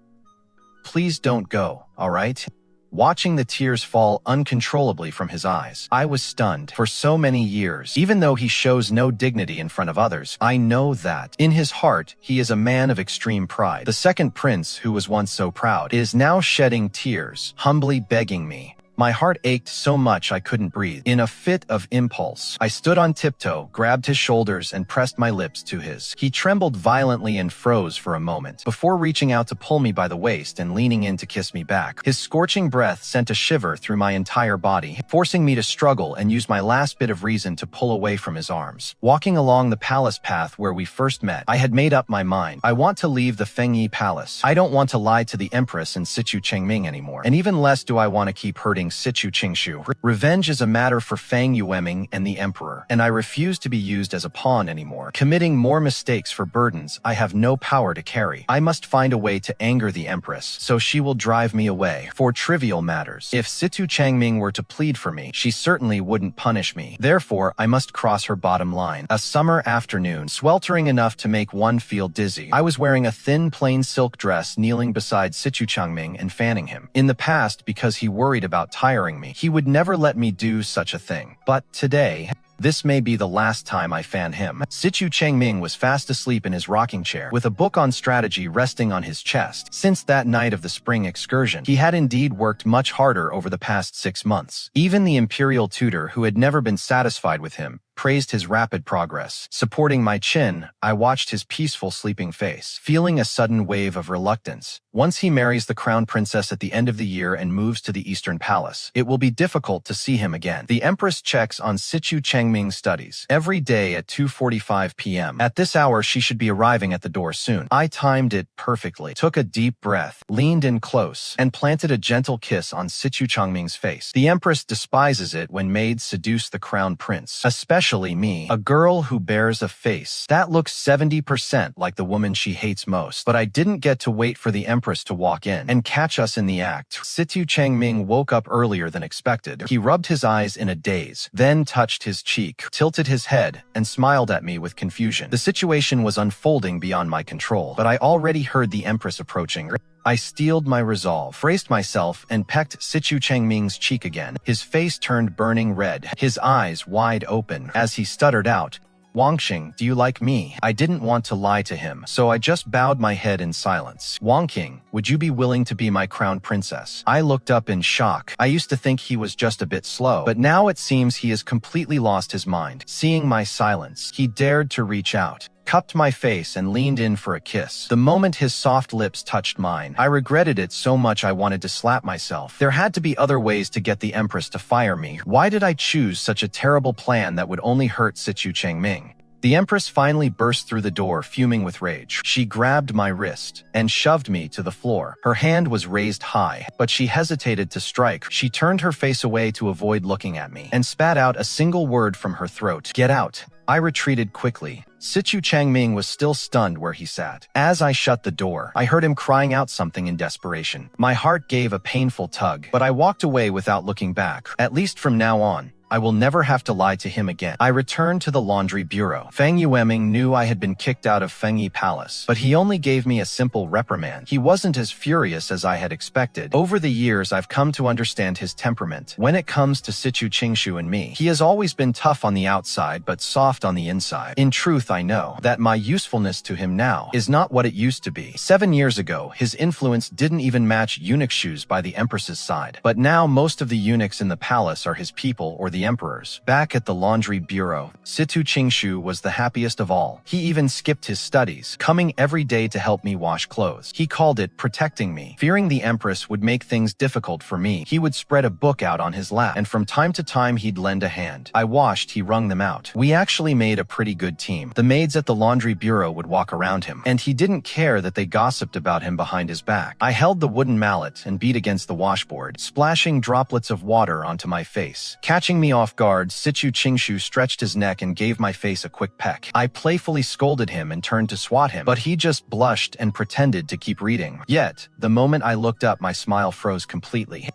Please don't go, all right?" watching the tears fall uncontrollably from his eyes. I was stunned. For so many years, even though he shows no dignity in front of others, I know that, in his heart, he is a man of extreme pride. The second prince, who was once so proud, is now shedding tears, humbly begging me. My heart ached so much I couldn't breathe. In a fit of impulse, I stood on tiptoe, grabbed his shoulders, and pressed my lips to his. He trembled violently and froze for a moment, before reaching out to pull me by the waist and leaning in to kiss me back. His scorching breath sent a shiver through my entire body, forcing me to struggle and use my last bit of reason to pull away from his arms. Walking along the palace path where we first met, I had made up my mind. I want to leave the Fengyi Palace. I don't want to lie to the Empress and Situ Qingshu anymore, and even less do I want to keep hurting Situ Qingshu. Revenge is a matter for Feng Yueming and the Emperor, and I refuse to be used as a pawn anymore, committing more mistakes for burdens I have no power to carry. I must find a way to anger the Empress, so she will drive me away. For trivial matters, if Situ Changming were to plead for me, she certainly wouldn't punish me. Therefore, I must cross her bottom line. A summer afternoon, sweltering enough to make one feel dizzy. I was wearing a thin, plain silk dress, kneeling beside Situ Changming and fanning him. In the past, because he worried about tiring me, he would never let me do such a thing. But today, this may be the last time I fan him. Situ Changming was fast asleep in his rocking chair, with a book on strategy resting on his chest. Since that night of the spring excursion, he had indeed worked much harder over the past 6 months. Even the imperial tutor, who had never been satisfied with him, praised his rapid progress. Supporting my chin, I watched his peaceful sleeping face, feeling a sudden wave of reluctance. Once he marries the crown princess at the end of the year and moves to the Eastern Palace, it will be difficult to see him again. The Empress checks on Situ Changming's studies every day at 2:45 p.m. At this hour, she should be arriving at the door soon. I timed it perfectly, took a deep breath, leaned in close, and planted a gentle kiss on Situ Changming's face. The Empress despises it when maids seduce the crown prince, especially me, a girl who bears a face that looks 70% like the woman she hates most. But I didn't get to wait for the Empress to walk in and catch us in the act. Situ Changming woke up earlier than expected. He rubbed his eyes in a daze, then touched his cheek, tilted his head, and smiled at me with confusion. The situation was unfolding beyond my control, but I already heard the Empress approaching. I steeled my resolve, braced myself, and pecked Situ Changming's cheek again. His face turned burning red, his eyes wide open, as he stuttered out, "Wanqing, do you like me?" I didn't want to lie to him, so I just bowed my head in silence. "Wanqing, would you be willing to be my crown princess?" I looked up in shock. I used to think he was just a bit slow, but now it seems he has completely lost his mind. Seeing my silence, he dared to reach out, cupped my face, and leaned in for a kiss. The moment his soft lips touched mine, I regretted it so much I wanted to slap myself. There had to be other ways to get the Empress to fire me. Why did I choose such a terrible plan that would only hurt Situ Changming? The Empress finally burst through the door, fuming with rage. She grabbed my wrist and shoved me to the floor. Her hand was raised high, but she hesitated to strike. She turned her face away to avoid looking at me and spat out a single word from her throat: "Get out." I retreated quickly. Situ Changming was still stunned where he sat. As I shut the door, I heard him crying out something in desperation. My heart gave a painful tug, but I walked away without looking back. At least from now on, I will never have to lie to him again. I returned to the laundry bureau. Feng Yueming knew I had been kicked out of Fengyi Palace, but he only gave me a simple reprimand. He wasn't as furious as I had expected. Over the years, I've come to understand his temperament. When it comes to Situ Qingshu and me, he has always been tough on the outside but soft on the inside. In truth, I know that my usefulness to him now is not what it used to be. 7 years ago, his influence didn't even match eunuch shoes by the Empress's side. But now most of the eunuchs in the palace are his people or the Emperor's. Back at the laundry bureau, Situ Qingshu was the happiest of all. He even skipped his studies, coming every day to help me wash clothes. He called it protecting me. Fearing the Empress would make things difficult for me, he would spread a book out on his lap, and from time to time he'd lend a hand. I washed, he wrung them out. We actually made a pretty good team. The maids at the laundry bureau would walk around him, and he didn't care that they gossiped about him behind his back. I held the wooden mallet and beat against the washboard, splashing droplets of water onto my face. Catching me off guard, Situ Qingshu stretched his neck and gave my face a quick peck. I playfully scolded him and turned to swat him, but he just blushed and pretended to keep reading. Yet, the moment I looked up, my smile froze completely.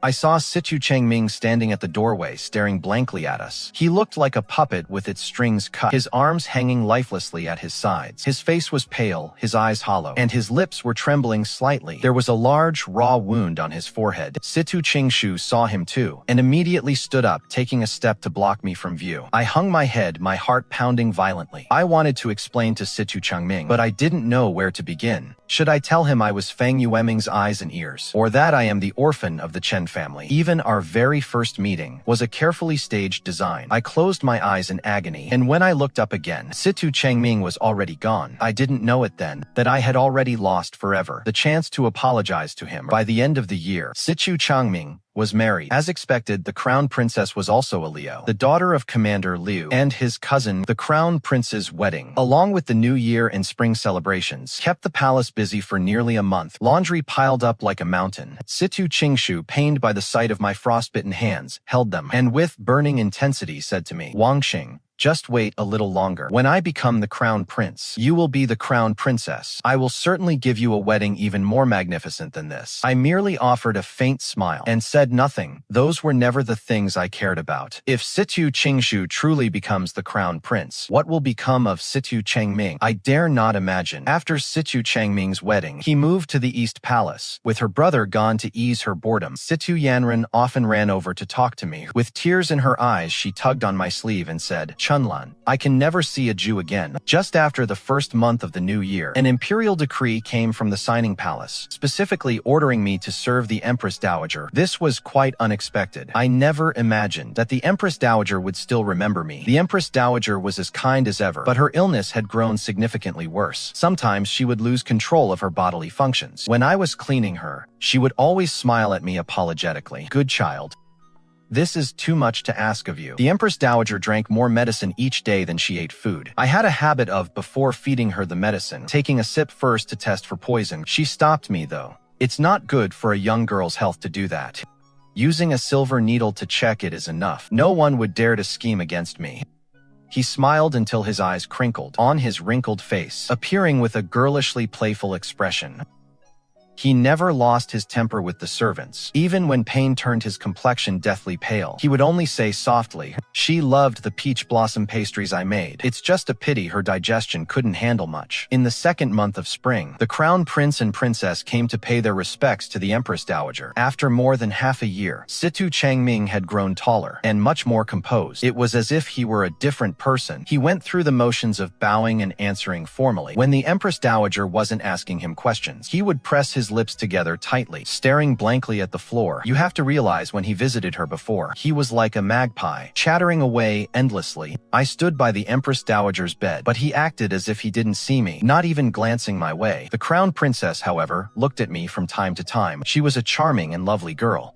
I saw Situ Changming standing at the doorway, staring blankly at us. He looked like a puppet with its strings cut, his arms hanging lifelessly at his sides. His face was pale, his eyes hollow, and his lips were trembling slightly. There was a large, raw wound on his forehead. Situ Qingshu saw him too, and immediately stood up, taking a step to block me from view. I hung my head, my heart pounding violently. I wanted to explain to Situ Changming, but I didn't know where to begin. Should I tell him I was Fang Yueming's eyes and ears, or that I am the orphan of the Chen family? Even our very first meeting was a carefully staged design. I closed my eyes in agony, and when I looked up again, Situ Changming was already gone. I didn't know it then, that I had already lost forever the chance to apologize to him. By the end of the year, Situ Changming was married. As expected, the crown princess was also a Leo, the daughter of Commander Liu, and his cousin. The crown prince's wedding, along with the New Year and spring celebrations, kept the palace busy for nearly a month. Laundry piled up like a mountain. Situ Qingshu, pained by the sight of my frostbitten hands, held them, and with burning intensity said to me, "Wanqing, just wait a little longer. When I become the crown prince, you will be the crown princess. I will certainly give you a wedding even more magnificent than this." I merely offered a faint smile and said nothing. Those were never the things I cared about. If Situ Qingshu truly becomes the crown prince, what will become of Situ Changming? I dare not imagine. After Situ Changming's wedding, he moved to the East Palace. With her brother gone to ease her boredom, Situ Yanran often ran over to talk to me. With tears in her eyes, she tugged on my sleeve and said, "Chunlan, I can never see a Jew again." Just after the first month of the new year, an imperial decree came from the signing palace, specifically ordering me to serve the Empress Dowager. This was quite unexpected. I never imagined that the Empress Dowager would still remember me. The Empress Dowager was as kind as ever, but her illness had grown significantly worse. Sometimes she would lose control of her bodily functions. When I was cleaning her, she would always smile at me apologetically. "Good child. This is too much to ask of you." The Empress Dowager drank more medicine each day than she ate food. I had a habit of, before feeding her the medicine, taking a sip first to test for poison. She stopped me though. "It's not good for a young girl's health to do that. Using a silver needle to check it is enough. No one would dare to scheme against me." He smiled until his eyes crinkled on his wrinkled face, appearing with a girlishly playful expression. He never lost his temper with the servants. Even when pain turned his complexion deathly pale, he would only say softly, "She loved the peach blossom pastries I made. It's just a pity her digestion couldn't handle much." In the second month of spring, the crown prince and princess came to pay their respects to the Empress Dowager. After more than half a year, Situ Changming had grown taller and much more composed. It was as if he were a different person. He went through the motions of bowing and answering formally. When the Empress Dowager wasn't asking him questions, he would press his lips together tightly, staring blankly at the floor. You have to realize, when he visited her before, he was like a magpie, chattering away endlessly. I stood by the Empress Dowager's bed, but he acted as if he didn't see me, not even glancing my way. The crown princess, however, looked at me from time to time. She was a charming and lovely girl,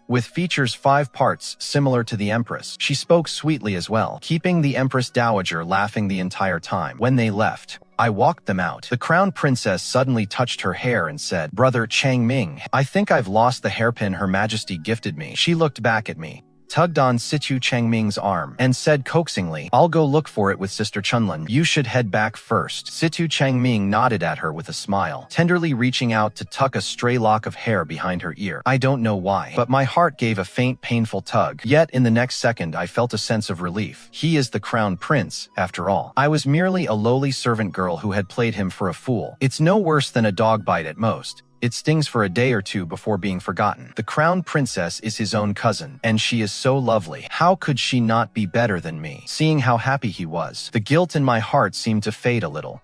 with features 5 parts similar to the Empress. She spoke sweetly as well, keeping the Empress Dowager laughing the entire time. When they left, I walked them out. The crown princess suddenly touched her hair and said, "Brother Changming, I think I've lost the hairpin Her Majesty gifted me." She looked back at me, tugged on Situ Changming's arm, and said coaxingly, "I'll go look for it with Sister Chunlan. You should head back first." Situ Changming nodded at her with a smile, tenderly reaching out to tuck a stray lock of hair behind her ear. I don't know why, but my heart gave a faint, painful tug. Yet in the next second, I felt a sense of relief. He is the crown prince, after all. I was merely a lowly servant girl who had played him for a fool. It's no worse than a dog bite at most. It stings for a day or two before being forgotten. The crown princess is his own cousin, and she is so lovely. How could she not be better than me? Seeing how happy he was, the guilt in my heart seemed to fade a little.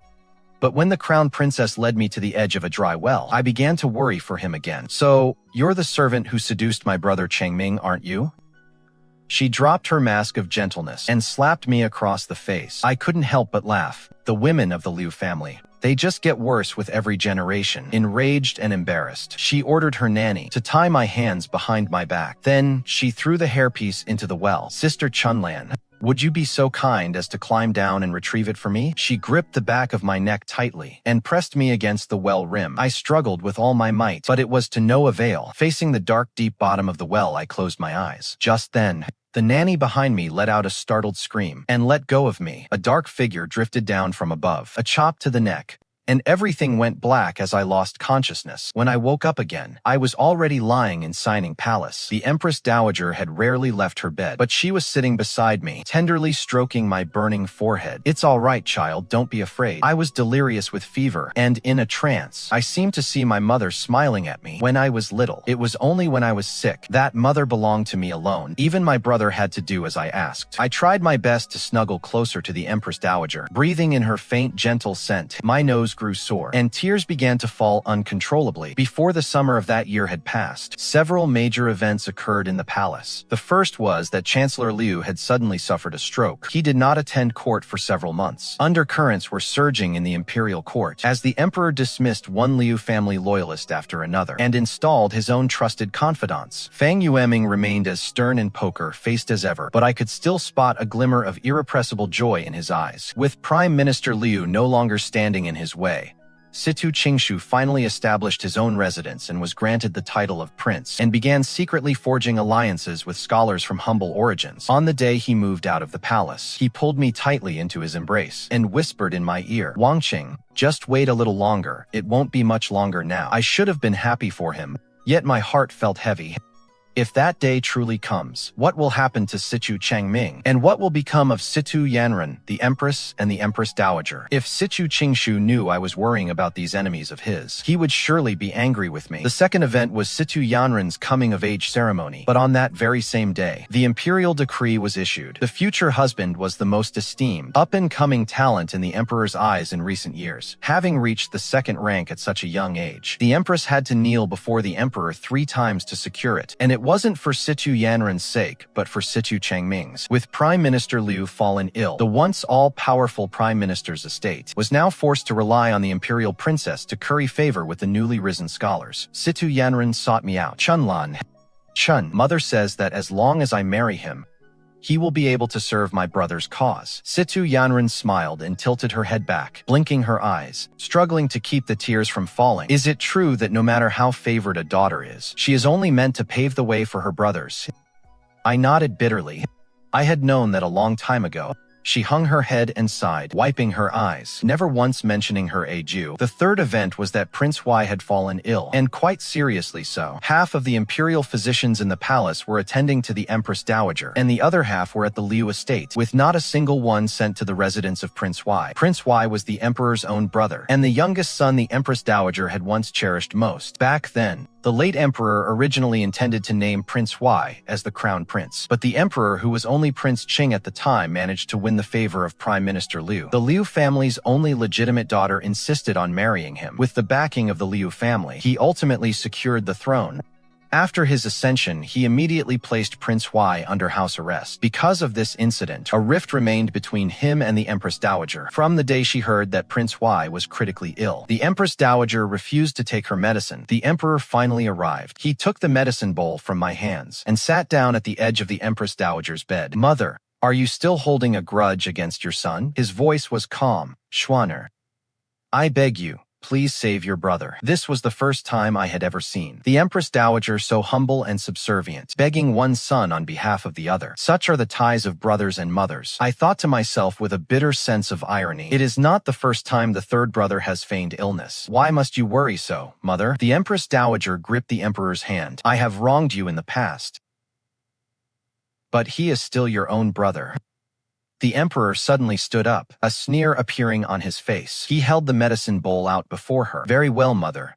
But when the crown princess led me to the edge of a dry well, I began to worry for him again. "So, you're the servant who seduced my brother Changming, aren't you?" She dropped her mask of gentleness and slapped me across the face. I couldn't help but laugh. The women of the Liu family, they just get worse with every generation. Enraged and embarrassed, she ordered her nanny to tie my hands behind my back. Then, she threw the hairpiece into the well. "Sister Chunlan, would you be so kind as to climb down and retrieve it for me?" She gripped the back of my neck tightly and pressed me against the well rim. I struggled with all my might, but it was to no avail. Facing the dark, deep bottom of the well, I closed my eyes. Just then, the nanny behind me let out a startled scream and let go of me. A dark figure drifted down from above, a chop to the neck, and everything went black as I lost consciousness. When I woke up again, I was already lying in Shining Palace. The Empress Dowager had rarely left her bed, but she was sitting beside me, tenderly stroking my burning forehead. "It's all right, child, don't be afraid." I was delirious with fever, and in a trance. I seemed to see my mother smiling at me. When I was little, it was only when I was sick. That mother belonged to me alone. Even my brother had to do as I asked. I tried my best to snuggle closer to the Empress Dowager, breathing in her faint, gentle scent. My nose grew sore, and tears began to fall uncontrollably. Before the summer of that year had passed, several major events occurred in the palace. The first was that Chancellor Liu had suddenly suffered a stroke. He did not attend court for several months. Undercurrents were surging in the imperial court, as the emperor dismissed one Liu family loyalist after another, and installed his own trusted confidants. Fang Yueming remained as stern and poker-faced as ever, but I could still spot a glimmer of irrepressible joy in his eyes. With Prime Minister Liu no longer standing in his way, Situ Qingshu finally established his own residence and was granted the title of prince, and began secretly forging alliances with scholars from humble origins. On the day he moved out of the palace, he pulled me tightly into his embrace and whispered in my ear, "Wanqing, just wait a little longer. It won't be much longer now." I should have been happy for him, yet my heart felt heavy. If that day truly comes, what will happen to Situ Changming? And what will become of Situ Yanran, the Empress, and the Empress Dowager? If Situ Qingshu knew I was worrying about these enemies of his, he would surely be angry with me. The second event was Situ Yanran's coming-of-age ceremony, but on that very same day, the imperial decree was issued. The future husband was the most esteemed, up-and-coming talent in the emperor's eyes in recent years. Having reached the second rank at such a young age, the empress had to kneel before the emperor 3 times to secure it, and it wasn't for Situ Yanran's sake, but for Situ Changming's. With Prime Minister Liu fallen ill, the once all-powerful Prime Minister's estate was now forced to rely on the imperial princess to curry favor with the newly risen scholars. Situ Yanran sought me out. "Chunlan, Chun, mother says that as long as I marry him, he will be able to serve my brother's cause." Situ Yanran smiled and tilted her head back, blinking her eyes, struggling to keep the tears from falling. "Is it true that no matter how favored a daughter is, she is only meant to pave the way for her brothers?" I nodded bitterly. I had known that a long time ago. She hung her head and sighed, wiping her eyes, never once mentioning her age. The third event was that Prince Y had fallen ill, and quite seriously so. Half of the imperial physicians in the palace were attending to the Empress Dowager, and the other half were at the Liu estate, with not a single one sent to the residence of Prince Y. Prince Y was the emperor's own brother, and the youngest son the Empress Dowager had once cherished most. Back then, the late emperor originally intended to name Prince Y as the crown prince, but the emperor, who was only Prince Qing at the time, managed to win the favor of Prime Minister Liu. The Liu family's only legitimate daughter insisted on marrying him. With the backing of the Liu family, he ultimately secured the throne. After his ascension, he immediately placed Prince Y under house arrest. Because of this incident, a rift remained between him and the Empress Dowager. From the day she heard that Prince Y was critically ill, the Empress Dowager refused to take her medicine. The emperor finally arrived. He took the medicine bowl from my hands and sat down at the edge of the Empress Dowager's bed. "Mother, are you still holding a grudge against your son?" His voice was calm. "Schwanner, I beg you, please save your brother." This was the first time I had ever seen the Empress Dowager so humble and subservient, begging one son on behalf of the other. Such are the ties of brothers and mothers. I thought to myself with a bitter sense of irony. It is not the first time the third brother has feigned illness. "Why must you worry so, mother?" The Empress Dowager gripped the emperor's hand. "I have wronged you in the past, but he is still your own brother." The emperor suddenly stood up, a sneer appearing on his face. He held the medicine bowl out before her. "Very well, mother.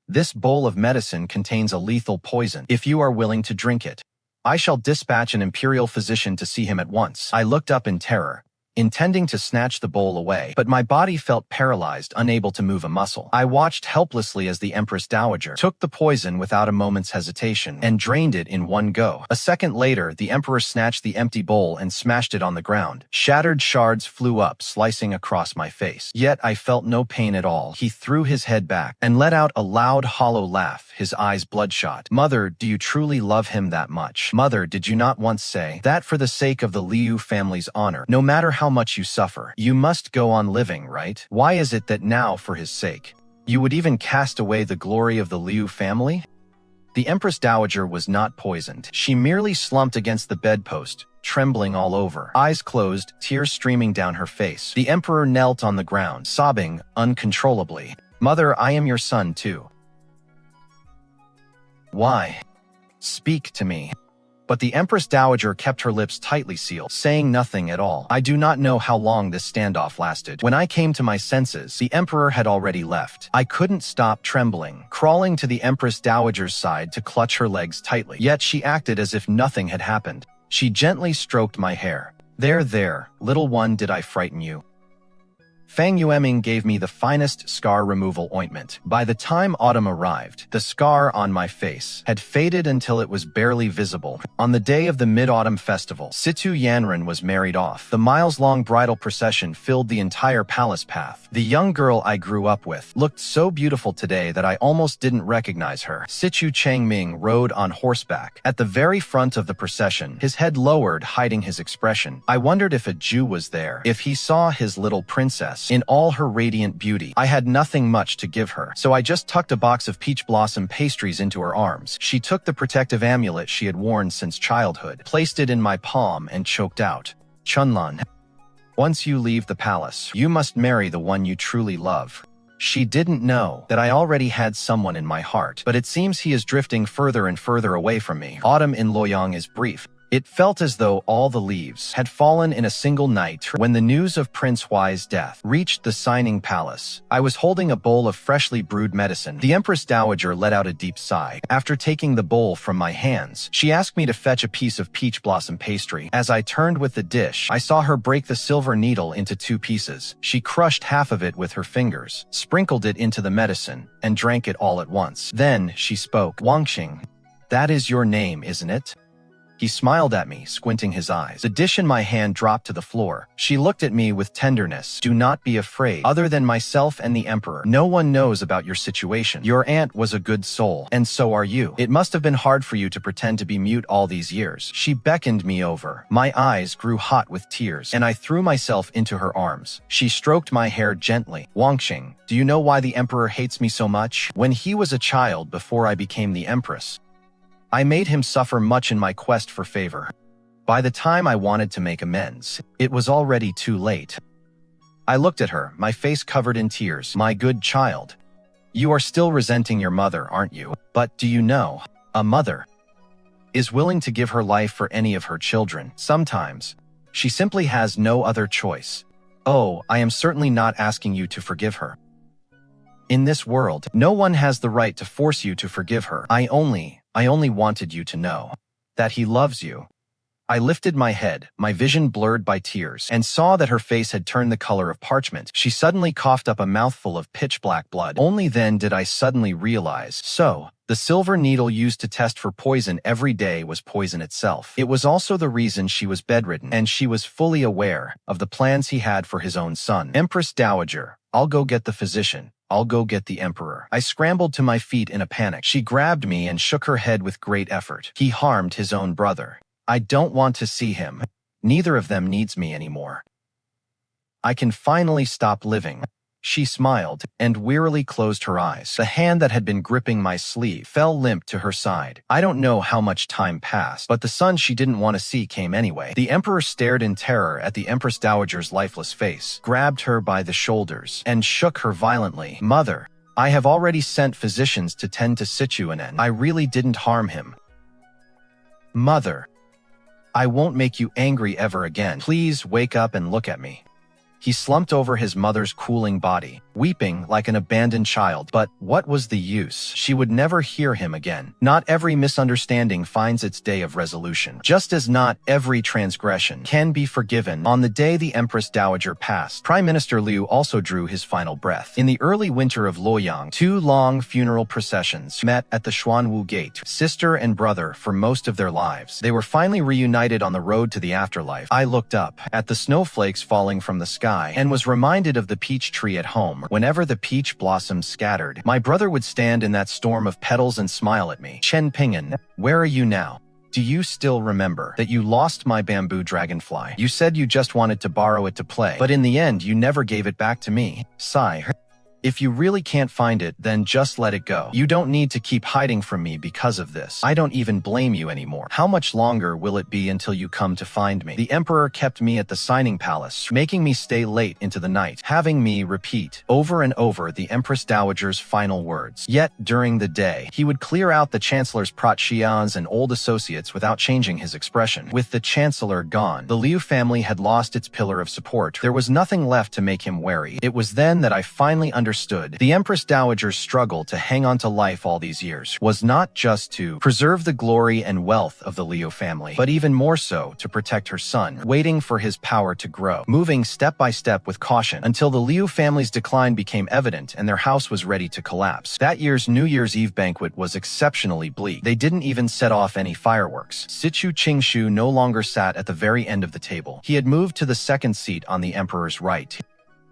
This bowl of medicine contains a lethal poison. If you are willing to drink it, I shall dispatch an imperial physician to see him at once." I looked up in terror, intending to snatch the bowl away, but my body felt paralyzed, unable to move a muscle. I watched helplessly as the Empress Dowager took the poison without a moment's hesitation and drained it in one go. A second later, the emperor snatched the empty bowl and smashed it on the ground. Shattered shards flew up, slicing across my face. Yet I felt no pain at all. He threw his head back and let out a loud, hollow laugh, his eyes bloodshot. "Mother, do you truly love him that much? Mother, did you not once say that for the sake of the Liu family's honor, no matter how much you suffer, you must go on living, right? Why is it that now, for his sake, you would even cast away the glory of the Liu family?" The Empress Dowager was not poisoned. She merely slumped against the bedpost, trembling all over. Eyes closed, tears streaming down her face. The emperor knelt on the ground, sobbing uncontrollably. "Mother, I am your son too. Why? Speak to me." But the Empress Dowager kept her lips tightly sealed, saying nothing at all. I do not know how long this standoff lasted. When I came to my senses, the Emperor had already left. I couldn't stop trembling, crawling to the Empress Dowager's side to clutch her legs tightly. Yet she acted as if nothing had happened. She gently stroked my hair. There, little one, did I frighten you?" Fang Yueming gave me the finest scar removal ointment. By the time autumn arrived, the scar on my face had faded until it was barely visible. On the day of the Mid-Autumn Festival, Situ Yanran was married off. The miles-long bridal procession filled the entire palace path. The young girl I grew up with looked so beautiful today that I almost didn't recognize her. Situ Changming rode on horseback. At the very front of the procession, his head lowered, hiding his expression. I wondered if a Jew was there, if he saw his little princess in all her radiant beauty. I had nothing much to give her, so I just tucked a box of peach blossom pastries into her arms. She took the protective amulet she had worn since childhood, placed it in my palm, and choked out, "Chunlan, once you leave the palace, you must marry the one you truly love." She didn't know that I already had someone in my heart, but it seems he is drifting further and further away from me. Autumn in Luoyang is brief. It felt as though all the leaves had fallen in a single night when the news of Prince Huai's death reached the signing palace. I was holding a bowl of freshly brewed medicine. The Empress Dowager let out a deep sigh. After taking the bowl from my hands, she asked me to fetch a piece of peach blossom pastry. As I turned with the dish, I saw her break the silver needle into 2 pieces. She crushed half of it with her fingers, sprinkled it into the medicine, and drank it all at once. Then she spoke. "Wanqing, that is your name, isn't it?" He smiled at me, squinting his eyes. The dish in my hand dropped to the floor. She looked at me with tenderness. "Do not be afraid. Other than myself and the Emperor, no one knows about your situation. Your aunt was a good soul, and so are you. It must have been hard for you to pretend to be mute all these years." She beckoned me over. My eyes grew hot with tears, and I threw myself into her arms. She stroked my hair gently. "Wanqing, do you know why the Emperor hates me so much? When he was a child before I became the Empress, I made him suffer much in my quest for favor. By the time I wanted to make amends, it was already too late." I looked at her, my face covered in tears. "My good child, you are still resenting your mother, aren't you? But do you know, a mother is willing to give her life for any of her children. Sometimes, she simply has no other choice. Oh, I am certainly not asking you to forgive her. In this world, no one has the right to force you to forgive her. I only wanted you to know that he loves you." I lifted my head, my vision blurred by tears, and saw that her face had turned the color of parchment. She suddenly coughed up a mouthful of pitch-black blood. Only then did I suddenly realize, so, the silver needle used to test for poison every day was poison itself. It was also the reason she was bedridden, and she was fully aware of the plans he had for his own son. "Empress Dowager, I'll go get the physician. I'll go get the Emperor." I scrambled to my feet in a panic. She grabbed me and shook her head with great effort. "He harmed his own brother. I don't want to see him. Neither of them needs me anymore. I can finally stop living." She smiled and wearily closed her eyes. The hand that had been gripping my sleeve fell limp to her side. I don't know how much time passed, but the son she didn't want to see came anyway. The Emperor stared in terror at the Empress Dowager's lifeless face, grabbed her by the shoulders, and shook her violently. "Mother, I have already sent physicians to tend to Situ and I really didn't harm him. Mother, I won't make you angry ever again. Please wake up and look at me." He slumped over his mother's cooling body, weeping like an abandoned child. But what was the use? She would never hear him again. Not every misunderstanding finds its day of resolution, just as not every transgression can be forgiven. On the day the Empress Dowager passed, Prime Minister Liu also drew his final breath. In the early winter of Luoyang, 2 long funeral processions met at the Xuanwu Gate, sister and brother for most of their lives. They were finally reunited on the road to the afterlife. I looked up at the snowflakes falling from the sky and was reminded of the peach tree at home. Whenever the peach blossoms scattered, my brother would stand in that storm of petals and smile at me. "Chen Ping'an, where are you now? Do you still remember that you lost my bamboo dragonfly? You said you just wanted to borrow it to play, but in the end you never gave it back to me." Sigh. If you really can't find it, then just let it go. You don't need to keep hiding from me because of this. I don't even blame you anymore. How much longer will it be until you come to find me? The emperor kept me at the signing palace, making me stay late into the night, having me repeat over and over the Empress Dowager's final words. Yet, during the day, he would clear out the Chancellor's protégés and old associates without changing his expression. With the Chancellor gone, the Liu family had lost its pillar of support. There was nothing left to make him wary. It was then that I finally understood. The Empress Dowager's struggle to hang on to life all these years was not just to preserve the glory and wealth of the Liu family, but even more so to protect her son, waiting for his power to grow, moving step by step with caution until the Liu family's decline became evident and their house was ready to collapse. That year's New Year's Eve banquet was exceptionally bleak. They didn't even set off any fireworks. Situ Qingshu no longer sat at the very end of the table. He had moved to the second seat on the emperor's right.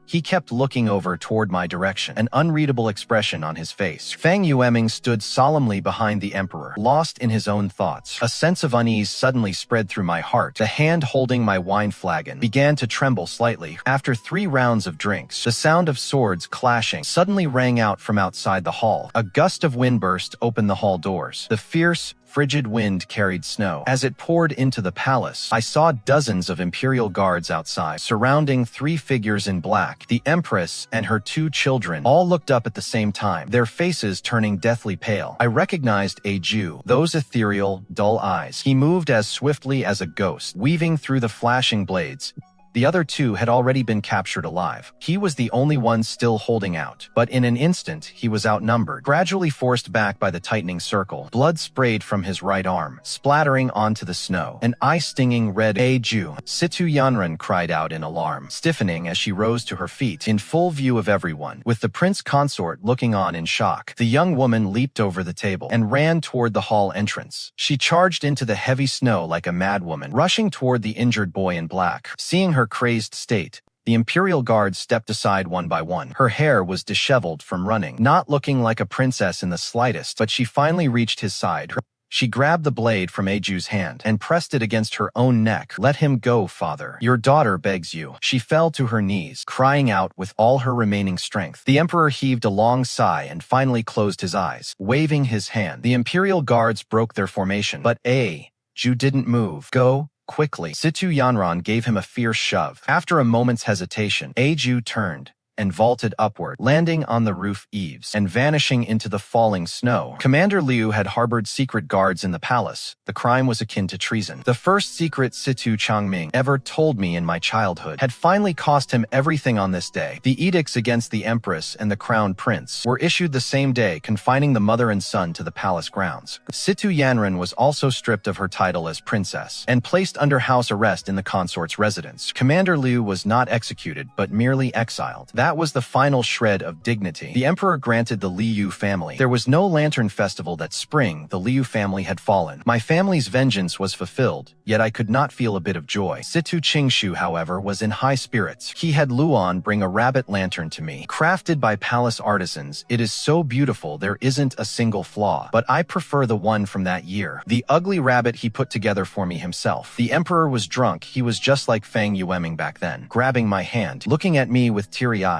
He kept looking over toward my direction, an unreadable expression on his face. Fang Yueming stood solemnly behind the emperor, lost in his own thoughts. A sense of unease suddenly spread through my heart. The hand holding my wine flagon began to tremble slightly. After 3 rounds of drinks, the sound of swords clashing suddenly rang out from outside the hall. A gust of wind burst open the hall doors. The fierce, frigid wind carried snow. As it poured into the palace, I saw dozens of imperial guards outside, surrounding 3 figures in black. The Empress and her 2 children all looked up at the same time, their faces turning deathly pale. I recognized Ju, those ethereal, dull eyes. He moved as swiftly as a ghost, weaving through the flashing blades. The other 2 had already been captured alive. He was the only one still holding out, but in an instant, he was outnumbered, gradually forced back by the tightening circle. Blood sprayed from his right arm, splattering onto the snow. An eye-stinging red Ju. Situ Yanran cried out in alarm, stiffening as she rose to her feet, in full view of everyone, with the prince consort looking on in shock. The young woman leaped over the table and ran toward the hall entrance. She charged into the heavy snow like a madwoman, rushing toward the injured boy in black. Seeing her crazed state, the imperial guards stepped aside one by one. Her hair was disheveled from running, not looking like a princess in the slightest, but she finally reached his side. She grabbed the blade from Ju's hand and pressed it against her own neck. "Let him go, father. Your daughter begs you." She fell to her knees, crying out with all her remaining strength. The emperor heaved a long sigh and finally closed his eyes, waving his hand. The imperial guards broke their formation, but Ju didn't move. "Go. Quickly." Situ Yanran gave him a fierce shove. After a moment's hesitation, Ju turned and vaulted upward, landing on the roof eaves and vanishing into the falling snow. Commander Liu had harbored secret guards in the palace. The crime was akin to treason. The first secret Situ Changming ever told me in my childhood had finally cost him everything on this day. The edicts against the Empress and the Crown Prince were issued the same day, confining the mother and son to the palace grounds. Situ Yanran was also stripped of her title as princess and placed under house arrest in the consort's residence. Commander Liu was not executed, but merely exiled. That was the final shred of dignity the emperor granted the Liu family. There was no lantern festival that spring. The Liu family had fallen. My family's vengeance was fulfilled, yet I could not feel a bit of joy. Situ Qingshu, however, was in high spirits. He had Luan bring a rabbit lantern to me, crafted by palace artisans. It is so beautiful there isn't a single flaw, but I prefer the one from that year. The ugly rabbit he put together for me himself. The emperor was drunk. He was just like Fang Yueming back then, grabbing my hand, looking at me with teary eyes.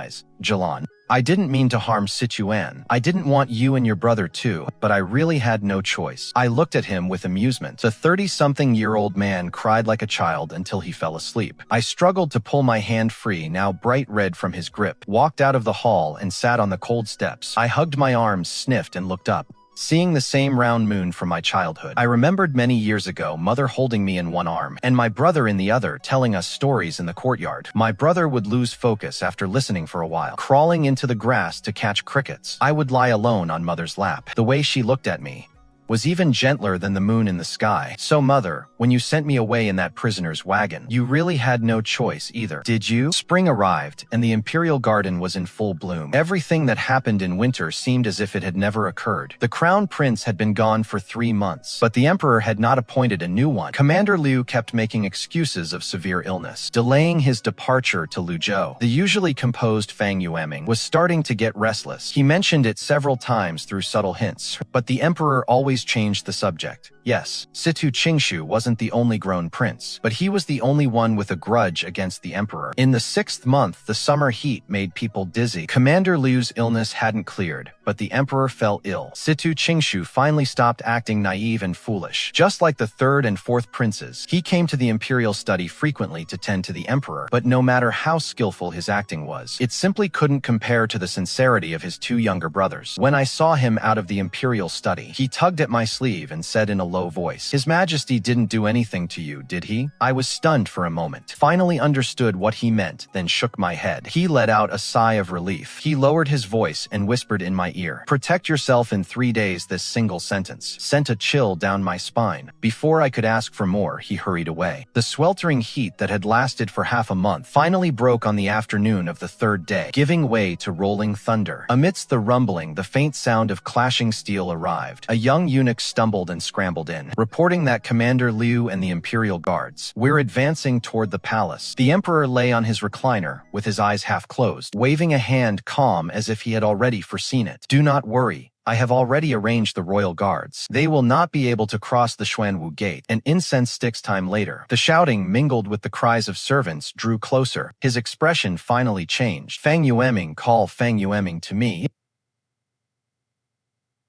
"Jalan, I didn't mean to harm Situan. I didn't want you and your brother too, but I really had no choice." I looked at him with amusement. The 30-something-year-old man cried like a child until he fell asleep. I struggled to pull my hand free, now bright red from his grip, walked out of the hall and sat on the cold steps. I hugged my arms, sniffed, and looked up. Seeing the same round moon from my childhood, I remembered many years ago mother holding me in one arm and my brother in the other, telling us stories in the courtyard. My brother would lose focus after listening for a while, crawling into the grass to catch crickets. I would lie alone on mother's lap. The way she looked at me was even gentler than the moon in the sky. "So mother, when you sent me away in that prisoner's wagon, you really had no choice either, did you?" Spring arrived, and the imperial garden was in full bloom. Everything that happened in winter seemed as if it had never occurred. The crown prince had been gone for 3 months, but the emperor had not appointed a new one. Commander Liu kept making excuses of severe illness, delaying his departure to Luzhou. The usually composed Fang Yueming was starting to get restless. He mentioned it several times through subtle hints, but the emperor always changed the subject. Yes, Situ Qingshu wasn't the only grown prince, but he was the only one with a grudge against the emperor. In the 6th month, the summer heat made people dizzy. Commander Liu's illness hadn't cleared, but the emperor fell ill. Situ Qingshu finally stopped acting naive and foolish. Just like the 3rd and 4th princes, he came to the imperial study frequently to tend to the emperor, but no matter how skillful his acting was, it simply couldn't compare to the sincerity of his 2 younger brothers. When I saw him out of the imperial study, he tugged at my sleeve and said in a low voice, "His Majesty didn't do anything to you, did he?" I was stunned for a moment, finally understood what he meant, then shook my head. He let out a sigh of relief. He lowered his voice and whispered in my ear, "Protect yourself in 3 days." This single sentence sent a chill down my spine. Before I could ask for more, he hurried away. The sweltering heat that had lasted for half a month finally broke on the afternoon of the 3rd day, giving way to rolling thunder. Amidst the rumbling, the faint sound of clashing steel arrived. A young eunuch stumbled and scrambled in, reporting that Commander Liu and the Imperial Guards were advancing toward the palace. The emperor lay on his recliner, with his eyes half closed, waving a hand calm as if he had already foreseen it. "Do not worry. I have already arranged the royal guards. They will not be able to cross the Xuanwu gate." An incense stick's time later, the shouting mingled with the cries of servants drew closer. His expression finally changed. "Fang Yueming, call Fang Yueming to me."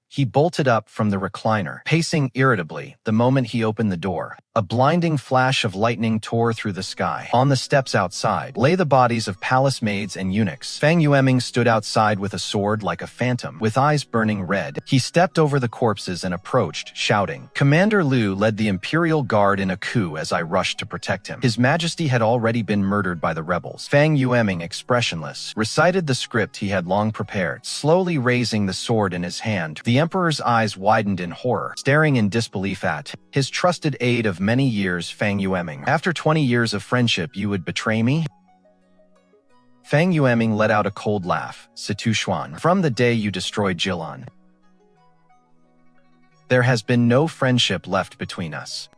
He bolted up from the recliner, pacing irritably the moment he opened the door. A blinding flash of lightning tore through the sky. On the steps outside lay the bodies of palace maids and eunuchs. Fang Yueming stood outside with a sword like a phantom, with eyes burning red. He stepped over the corpses and approached, shouting. Commander Liu led the Imperial Guard in a coup as I rushed to protect him. His Majesty had already been murdered by the rebels. Fang Yueming, expressionless, recited the script he had long prepared, slowly raising the sword in his hand. The Emperor's eyes widened in horror, staring in disbelief at his trusted aide of many years, Fang Yueming. "After 20 years of friendship, you would betray me?" Fang Yueming let out a cold laugh. "Situ Xuan, from the day you destroyed Jilan, there has been no friendship left between us."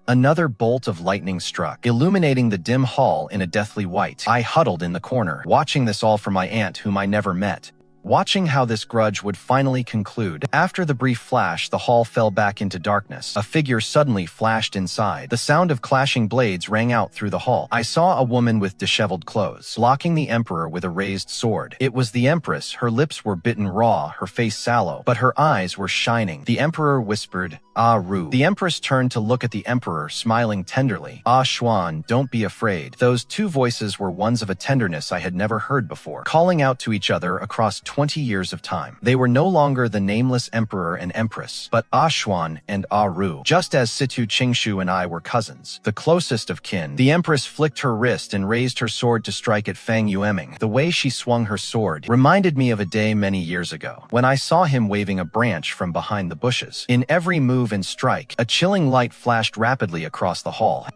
Another bolt of lightning struck, illuminating the dim hall in a deathly white. I huddled in the corner, watching this all from my aunt whom I never met, watching how this grudge would finally conclude. After the brief flash, the hall fell back into darkness. A figure suddenly flashed inside. The sound of clashing blades rang out through the hall. I saw a woman with disheveled clothes, blocking the emperor with a raised sword. It was the Empress. Her lips were bitten raw, her face sallow, but her eyes were shining. The emperor whispered, "Ah, Ru." The Empress turned to look at the emperor, smiling tenderly. "Ah, Xuan, don't be afraid." Those 2 voices were ones of a tenderness I had never heard before, calling out to each other across 20 years of time. They were no longer the nameless emperor and empress, but Ah Xuan and Ah Ru. Just as Situ Qingshu and I were cousins, the closest of kin. The Empress flicked her wrist and raised her sword to strike at Fang Yueming. The way she swung her sword reminded me of a day many years ago, when I saw him waving a branch from behind the bushes. In every move and strike, a chilling light flashed rapidly across the hall.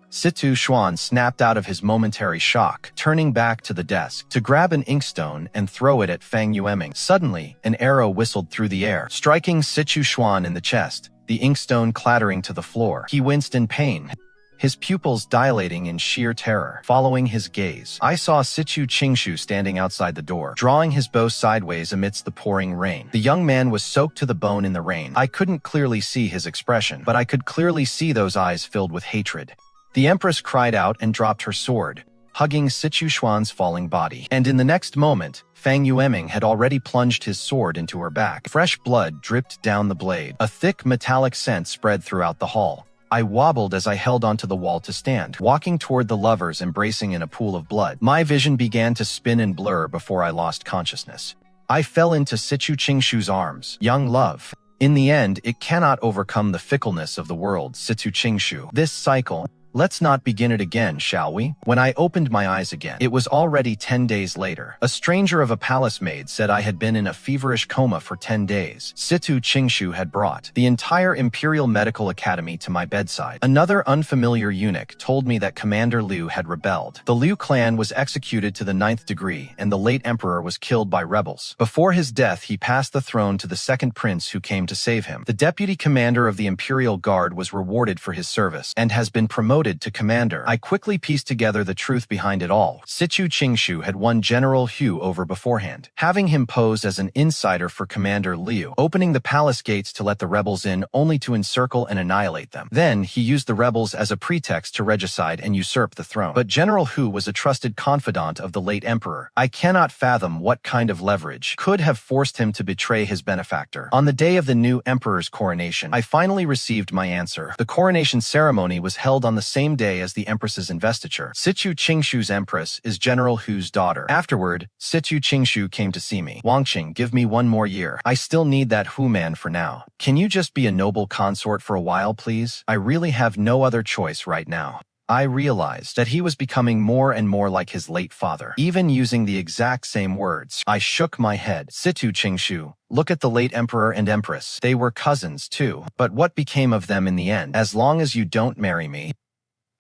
Situ Xuan snapped out of his momentary shock, turning back to the desk to grab an inkstone and throw it at Fang Yueming. Suddenly, an arrow whistled through the air, striking Situ Xuan in the chest, the inkstone clattering to the floor. He winced in pain, his pupils dilating in sheer terror. Following his gaze, I saw Situ Qingshu standing outside the door, drawing his bow sideways amidst the pouring rain. The young man was soaked to the bone in the rain. I couldn't clearly see his expression, but I could clearly see those eyes filled with hatred. The Empress cried out and dropped her sword, hugging Situ Xuan's falling body. And in the next moment, Fang Yueming had already plunged his sword into her back. Fresh blood dripped down the blade. A thick metallic scent spread throughout the hall. I wobbled as I held onto the wall to stand, walking toward the lovers embracing in a pool of blood. My vision began to spin and blur before I lost consciousness. I fell into Situ Qingshu's arms. "Young love. In the end, it cannot overcome the fickleness of the world, Situ Qingshu. This cycle, let's not begin it again, shall we?" When I opened my eyes again, it was already 10 days later. A stranger of a palace maid said I had been in a feverish coma for 10 days. Situ Qingshu had brought the entire Imperial Medical Academy to my bedside. Another unfamiliar eunuch told me that Commander Liu had rebelled. The Liu clan was executed to the 9th degree, and the late emperor was killed by rebels. Before his death, he passed the throne to the 2nd prince who came to save him. The deputy commander of the Imperial Guard was rewarded for his service and has been promoted promoted to commander. I quickly pieced together the truth behind it all. Situ Qingshu had won General Hu over beforehand, having him pose as an insider for Commander Liu, opening the palace gates to let the rebels in only to encircle and annihilate them. Then, he used the rebels as a pretext to regicide and usurp the throne. But General Hu was a trusted confidant of the late emperor. I cannot fathom what kind of leverage could have forced him to betray his benefactor. On the day of the new emperor's coronation, I finally received my answer. The coronation ceremony was held on the same day as the empress's investiture. Situ Qingshu's empress is General Hu's daughter. Afterward, Situ Qingshu came to see me. Wanqing, give me one more year. I still need that Hu man for now. Can you just be a noble consort for a while, please? I really have no other choice right now. I realized that he was becoming more and more like his late father, even using the exact same words. I shook my head. Situ Qingshu, look at the late emperor and empress. They were cousins too. But what became of them in the end? As long as you don't marry me,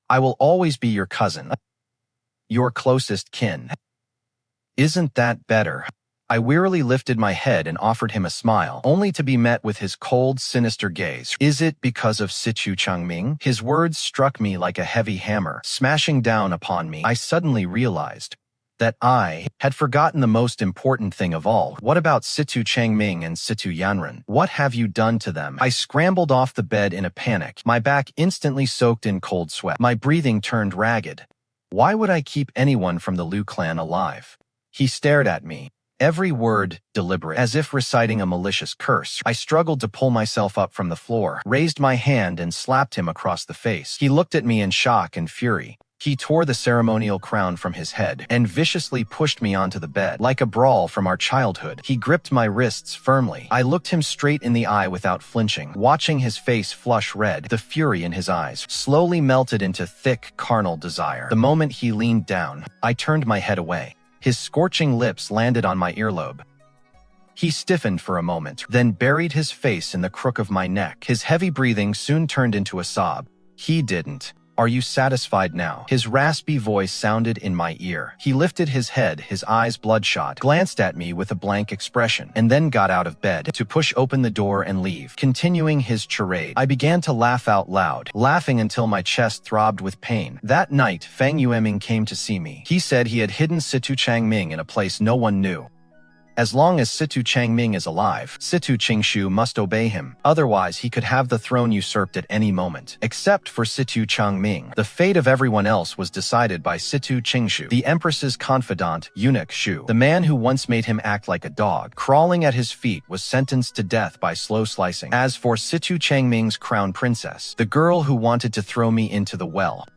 I will always be your cousin, your closest kin. Isn't that better? I wearily lifted my head and offered him a smile, only to be met with his cold, sinister gaze. Is it because of Situ Changming? His words struck me like a heavy hammer, smashing down upon me. I suddenly realized that I had forgotten the most important thing of all. What about Situ Changming and Situ Yanran? What have you done to them? I scrambled off the bed in a panic, my back instantly soaked in cold sweat. My breathing turned ragged. Why would I keep anyone from the Liu clan alive? He stared at me, every word deliberate, as if reciting a malicious curse. I struggled to pull myself up from the floor, raised my hand and slapped him across the face. He looked at me in shock and fury. He tore the ceremonial crown from his head and viciously pushed me onto the bed. Like a brawl from our childhood, he gripped my wrists firmly. I looked him straight in the eye without flinching, watching his face flush red. The fury in his eyes slowly melted into thick, carnal desire. The moment he leaned down, I turned my head away. His scorching lips landed on my earlobe. He stiffened for a moment, then buried his face in the crook of my neck. His heavy breathing soon turned into a sob. He didn't. Are you satisfied now? His raspy voice sounded in my ear. He lifted his head, his eyes bloodshot, glanced at me with a blank expression, and then got out of bed to push open the door and leave. Continuing his charade, I began to laugh out loud, laughing until my chest throbbed with pain. That night, Fang Yueming came to see me. He said he had hidden Situ Changming in a place no one knew. As long as Situ Changming is alive, Situ Qingshu must obey him. Otherwise, he could have the throne usurped at any moment. Except for Situ Changming, the fate of everyone else was decided by Situ Qingshu, the Empress's confidant, eunuch Shu. The man who once made him act like a dog, crawling at his feet, was sentenced to death by slow slicing. As for Situ Changming's crown princess, the girl who wanted to throw me into the well,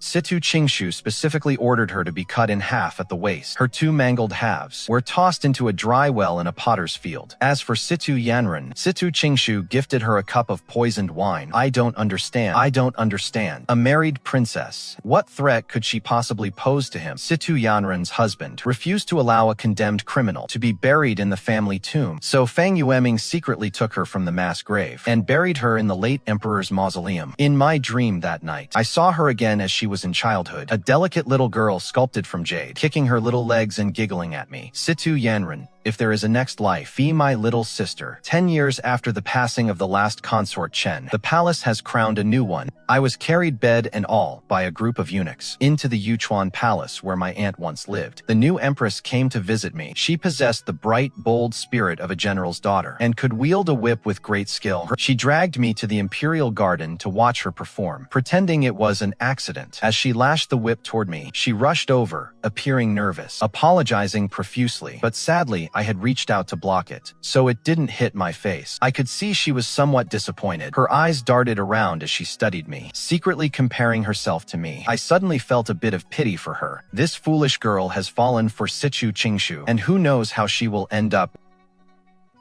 Situ Qingshu specifically ordered her to be cut in half at the waist. Her two mangled halves were tossed into a dry well in a potter's field. As for Situ Yanran, Situ Qingshu gifted her a cup of poisoned wine. I don't understand. A married princess. What threat could she possibly pose to him? Situ Yanran's husband refused to allow a condemned criminal to be buried in the family tomb, so Fang Yueming secretly took her from the mass grave and buried her in the late emperor's mausoleum. In my dream that night, I saw her again as she was in childhood, a delicate little girl sculpted from jade, kicking her little legs and giggling at me. Situ Yanran, if there is a next life, be my little sister. 10 years after the passing of the last consort Chen, the palace has crowned a new one. I was carried bed and all by a group of eunuchs into the Yuchuan palace where my aunt once lived. The new empress came to visit me. She possessed the bright, bold spirit of a general's daughter and could wield a whip with great skill. She dragged me to the imperial garden to watch her perform, pretending it was an accident. As she lashed the whip toward me, she rushed over, appearing nervous, apologizing profusely, but sadly, I had reached out to block it, so it didn't hit my face. I could see she was somewhat disappointed. Her eyes darted around as she studied me, secretly comparing herself to me. I suddenly felt a bit of pity for her. This foolish girl has fallen for Situ Qingshu, and who knows how she will end up.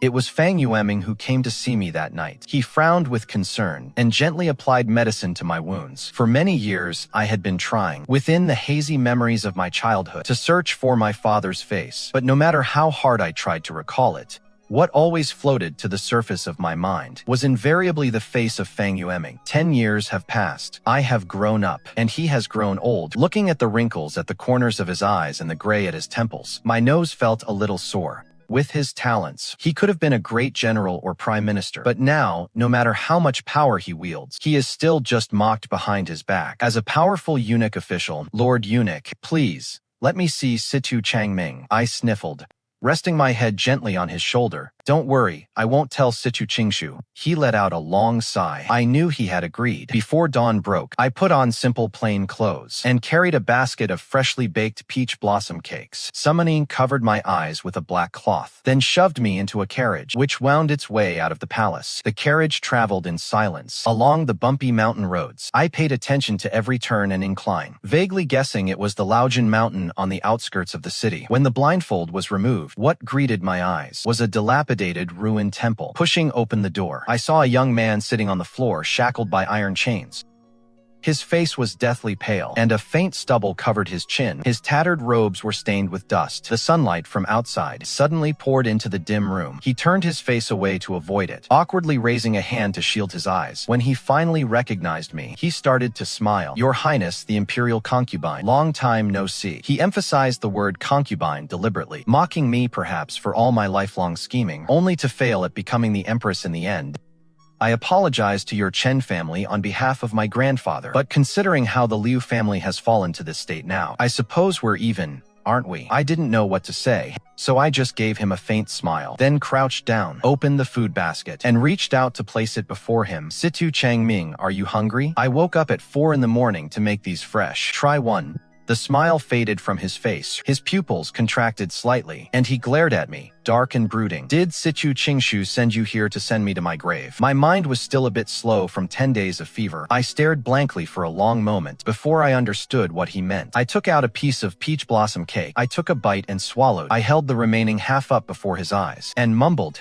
It was Fang Yueming who came to see me that night. He frowned with concern and gently applied medicine to my wounds. For many years, I had been trying, within the hazy memories of my childhood, to search for my father's face. But no matter how hard I tried to recall it, what always floated to the surface of my mind was invariably the face of Fang Yueming. 10 years have passed. I have grown up, and he has grown old. Looking at the wrinkles at the corners of his eyes and the gray at his temples, my nose felt a little sore. With his talents, he could have been a great general or prime minister. But now, no matter how much power he wields, he is still just mocked behind his back. As a powerful eunuch official, Lord Eunuch, please, let me see Situ Changming. I sniffled, resting my head gently on his shoulder. Don't worry, I won't tell Situ Qingshu. He let out a long sigh. I knew he had agreed. Before dawn broke, I put on simple plain clothes and carried a basket of freshly baked peach blossom cakes. Summoning covered my eyes with a black cloth, then shoved me into a carriage, which wound its way out of the palace. The carriage traveled in silence along the bumpy mountain roads. I paid attention to every turn and incline, vaguely guessing it was the Laojin Mountain on the outskirts of the city. When the blindfold was removed, what greeted my eyes was a dilapidated ruined temple. Pushing open the door, I saw a young man sitting on the floor, shackled by iron chains. His face was deathly pale, and a faint stubble covered his chin. His tattered robes were stained with dust. The sunlight from outside suddenly poured into the dim room. He turned his face away to avoid it, awkwardly raising a hand to shield his eyes. When he finally recognized me, he started to smile. Your Highness, the Imperial Concubine. Long time no see. He emphasized the word concubine deliberately, mocking me perhaps for all my lifelong scheming, only to fail at becoming the Empress in the end. I apologize to your Chen family on behalf of my grandfather, but considering how the Liu family has fallen to this state now, I suppose we're even, aren't we? I didn't know what to say, so I just gave him a faint smile, then crouched down, opened the food basket, and reached out to place it before him. Situ Changming, are you hungry? I woke up at 4 in the morning to make these fresh. Try one. The smile faded from his face. His pupils contracted slightly, and he glared at me, dark and brooding. Did Situ Qingshu send you here to send me to my grave? My mind was still a bit slow from 10 days of fever. I stared blankly for a long moment before I understood what he meant. I took out a piece of peach blossom cake. I took a bite and swallowed. I held the remaining half up before his eyes and mumbled,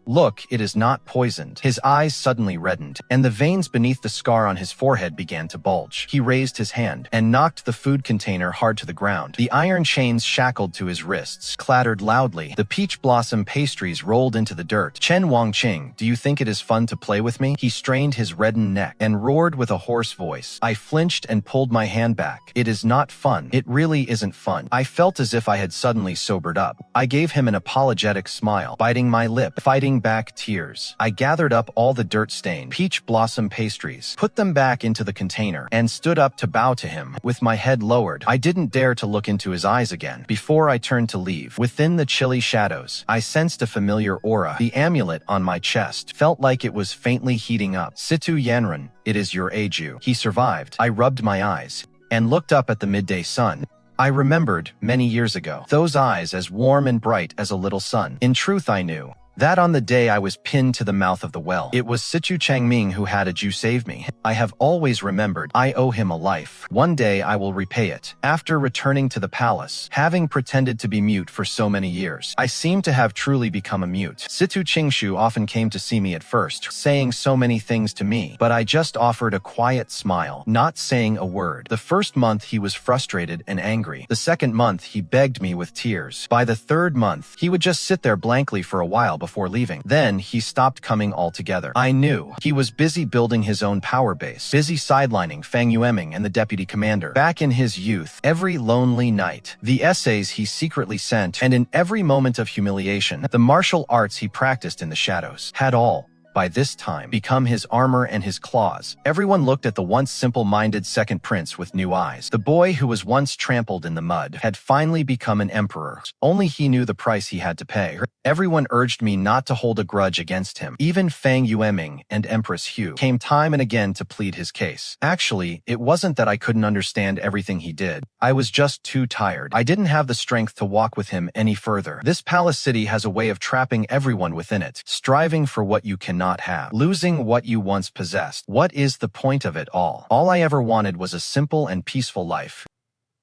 "Look, it is not poisoned." His eyes suddenly reddened, and the veins beneath the scar on his forehead began to bulge. He raised his hand and knocked the food container hard to the ground. The iron chains shackled to his wrists clattered loudly. The peach blossom pastries rolled into the dirt. Chen Wanqing, do you think it is fun to play with me? He strained his reddened neck and roared with a hoarse voice. I flinched and pulled my hand back. It is not fun. It really isn't fun. I felt as if I had suddenly sobered up. I gave him an apologetic smile, biting my lip, fighting back tears. I gathered up all the dirt-stained peach blossom pastries, put them back into the container, and stood up to bow to him. With my head lowered, I didn't dare to look into his eyes again. Before I turned to leave, within the chilly shadows, I sensed a familiar aura. The amulet on my chest felt like it was faintly heating up. Situ Yanran, it is your Aju. He survived. I rubbed my eyes and looked up at the midday sun. I remembered, many years ago, those eyes as warm and bright as a little sun. In truth, I knew that on the day I was pinned to the mouth of the well, it was Situ Changming who had Aju save me. I have always remembered I owe him a life. One day I will repay it. After returning to the palace, having pretended to be mute for so many years, I seemed to have truly become a mute. Situ Qingshu often came to see me at first, saying so many things to me, but I just offered a quiet smile, not saying a word. The first month he was frustrated and angry. The second month he begged me with tears. By the third month, he would just sit there blankly for a while before leaving. Then he stopped coming altogether. I knew he was busy building his own power base, busy sidelining Fang Yueming and the deputy commander. Back in his youth, every lonely night, the essays he secretly sent, and in every moment of humiliation, the martial arts he practiced in the shadows, had all, by this time, become his armor and his claws. Everyone looked at the once simple-minded second prince with new eyes. The boy who was once trampled in the mud had finally become an emperor. Only he knew the price he had to pay. Everyone urged me not to hold a grudge against him. Even Fang Yueming and Empress Hu came time and again to plead his case. Actually, it wasn't that I couldn't understand everything he did. I was just too tired. I didn't have the strength to walk with him any further. This palace city has a way of trapping everyone within it, striving for what you cannot have, losing what you once possessed. What is the point of it all? All I ever wanted was a simple and peaceful life.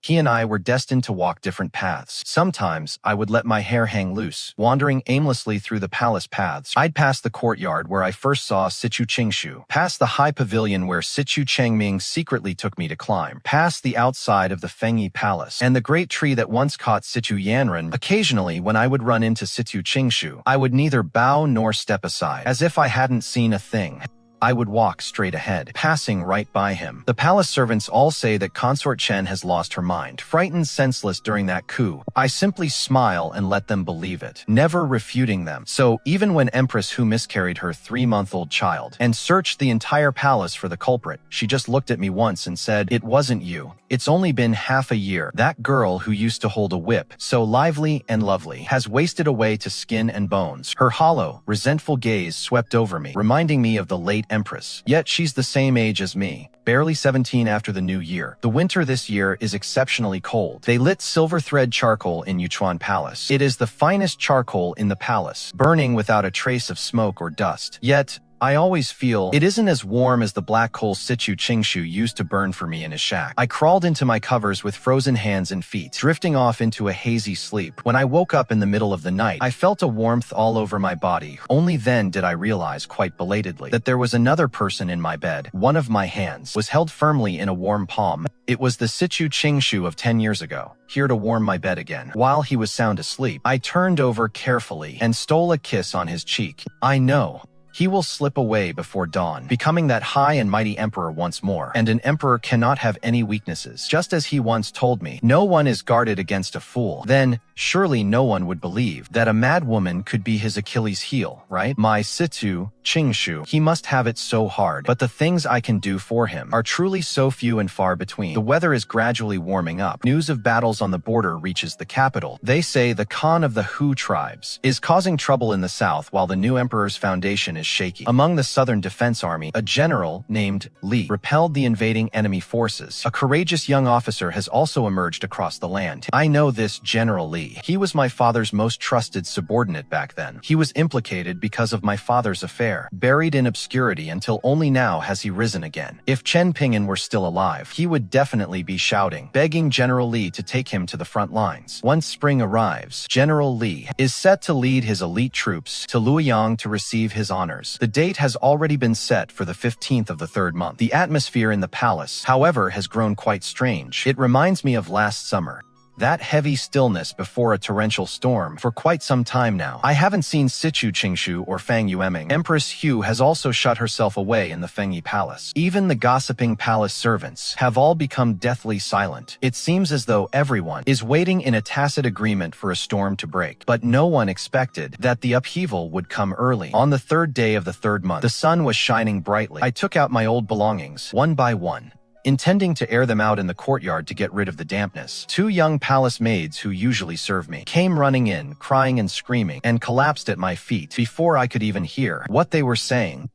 He and I were destined to walk different paths. Sometimes I would let my hair hang loose, wandering aimlessly through the palace paths. I'd pass the courtyard where I first saw Situ Qingshu, past the high pavilion where Situ Changming secretly took me to climb, past the outside of the Fengyi Palace, and the great tree that once caught Situ Yanran. Occasionally, when I would run into Situ Qingshu, I would neither bow nor step aside, as if I hadn't seen a thing. I would walk straight ahead, passing right by him. The palace servants all say that Consort Chen has lost her mind, frightened senseless during that coup. I simply smile and let them believe it, never refuting them. So, even when Empress who miscarried her 3-month-old child and searched the entire palace for the culprit, she just looked at me once and said, "It wasn't you. It's only been half a year. That girl who used to hold a whip, so lively and lovely, has wasted away to skin and bones." Her hollow, resentful gaze swept over me, reminding me of the late Empress. Yet she's the same age as me, barely 17 after the new year. The winter this year is exceptionally cold. They lit silver thread charcoal in Yuchuan Palace. It is the finest charcoal in the palace, burning without a trace of smoke or dust. Yet, I always feel it isn't as warm as the black coal Situ Qingshu used to burn for me in his shack. I crawled into my covers with frozen hands and feet, drifting off into a hazy sleep. When I woke up in the middle of the night, I felt a warmth all over my body. Only then did I realize, quite belatedly, that there was another person in my bed. One of my hands was held firmly in a warm palm. It was the Situ Qingshu of 10 years ago, here to warm my bed again. While he was sound asleep, I turned over carefully and stole a kiss on his cheek. I know he will slip away before dawn, becoming that high and mighty emperor once more. And an emperor cannot have any weaknesses. Just as he once told me, no one is guarded against a fool. Then, surely no one would believe that a mad woman could be his Achilles heel, right? My Situ Qingshu, he must have it so hard. But the things I can do for him are truly so few and far between. The weather is gradually warming up. News of battles on the border reaches the capital. They say the Khan of the Hu tribes is causing trouble in the south while the new emperor's foundation is shaky. Among the Southern Defense Army, a general named Li repelled the invading enemy forces. A courageous young officer has also emerged across the land. I know this General Li. He was my father's most trusted subordinate back then. He was implicated because of my father's affair, buried in obscurity until only now has he risen again. If Chen Ping'an were still alive, he would definitely be shouting, begging General Li to take him to the front lines. Once spring arrives, General Li is set to lead his elite troops to Luoyang to receive his honors. The date has already been set for the 15th of the 3rd month. The atmosphere in the palace, however, has grown quite strange. It reminds me of last summer. That heavy stillness before a torrential storm for quite some time now. I haven't seen Situ Qingshu or Fang Yueming. Empress Hu has also shut herself away in the Fengyi Palace. Even the gossiping palace servants have all become deathly silent. It seems as though everyone is waiting in a tacit agreement for a storm to break. But no one expected that the upheaval would come early. On the 3rd day of the 3rd month, the sun was shining brightly. I took out my old belongings, one by one, intending to air them out in the courtyard to get rid of the dampness. 2 young palace maids who usually serve me came running in, crying and screaming, and collapsed at my feet before I could even hear what they were saying.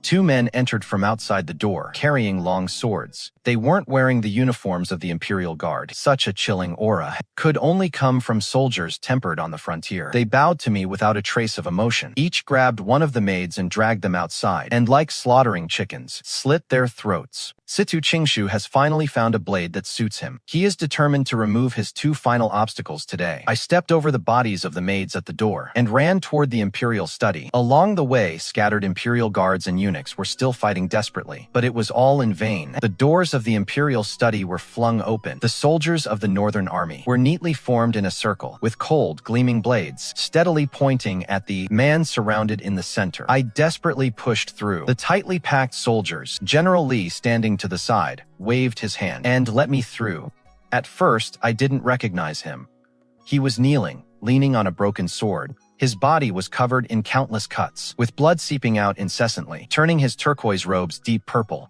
2 men entered from outside the door, carrying long swords. They weren't wearing the uniforms of the Imperial Guard. Such a chilling aura could only come from soldiers tempered on the frontier. They bowed to me without a trace of emotion. Each grabbed one of the maids and dragged them outside, and like slaughtering chickens, slit their throats. Situ Qingshu has finally found a blade that suits him. He is determined to remove his 2 final obstacles today. I stepped over the bodies of the maids at the door and ran toward the Imperial study. Along the way, scattered Imperial guards and eunuchs were still fighting desperately, but it was all in vain. The doors of the Imperial study were flung open. The soldiers of the Northern Army were neatly formed in a circle, with cold, gleaming blades steadily pointing at the man surrounded in the center. I desperately pushed through the tightly packed soldiers. General Li, standing to the side, waved his hand and let me through. At first, I didn't recognize him. He was kneeling, leaning on a broken sword. His body was covered in countless cuts, with blood seeping out incessantly, turning his turquoise robes deep purple.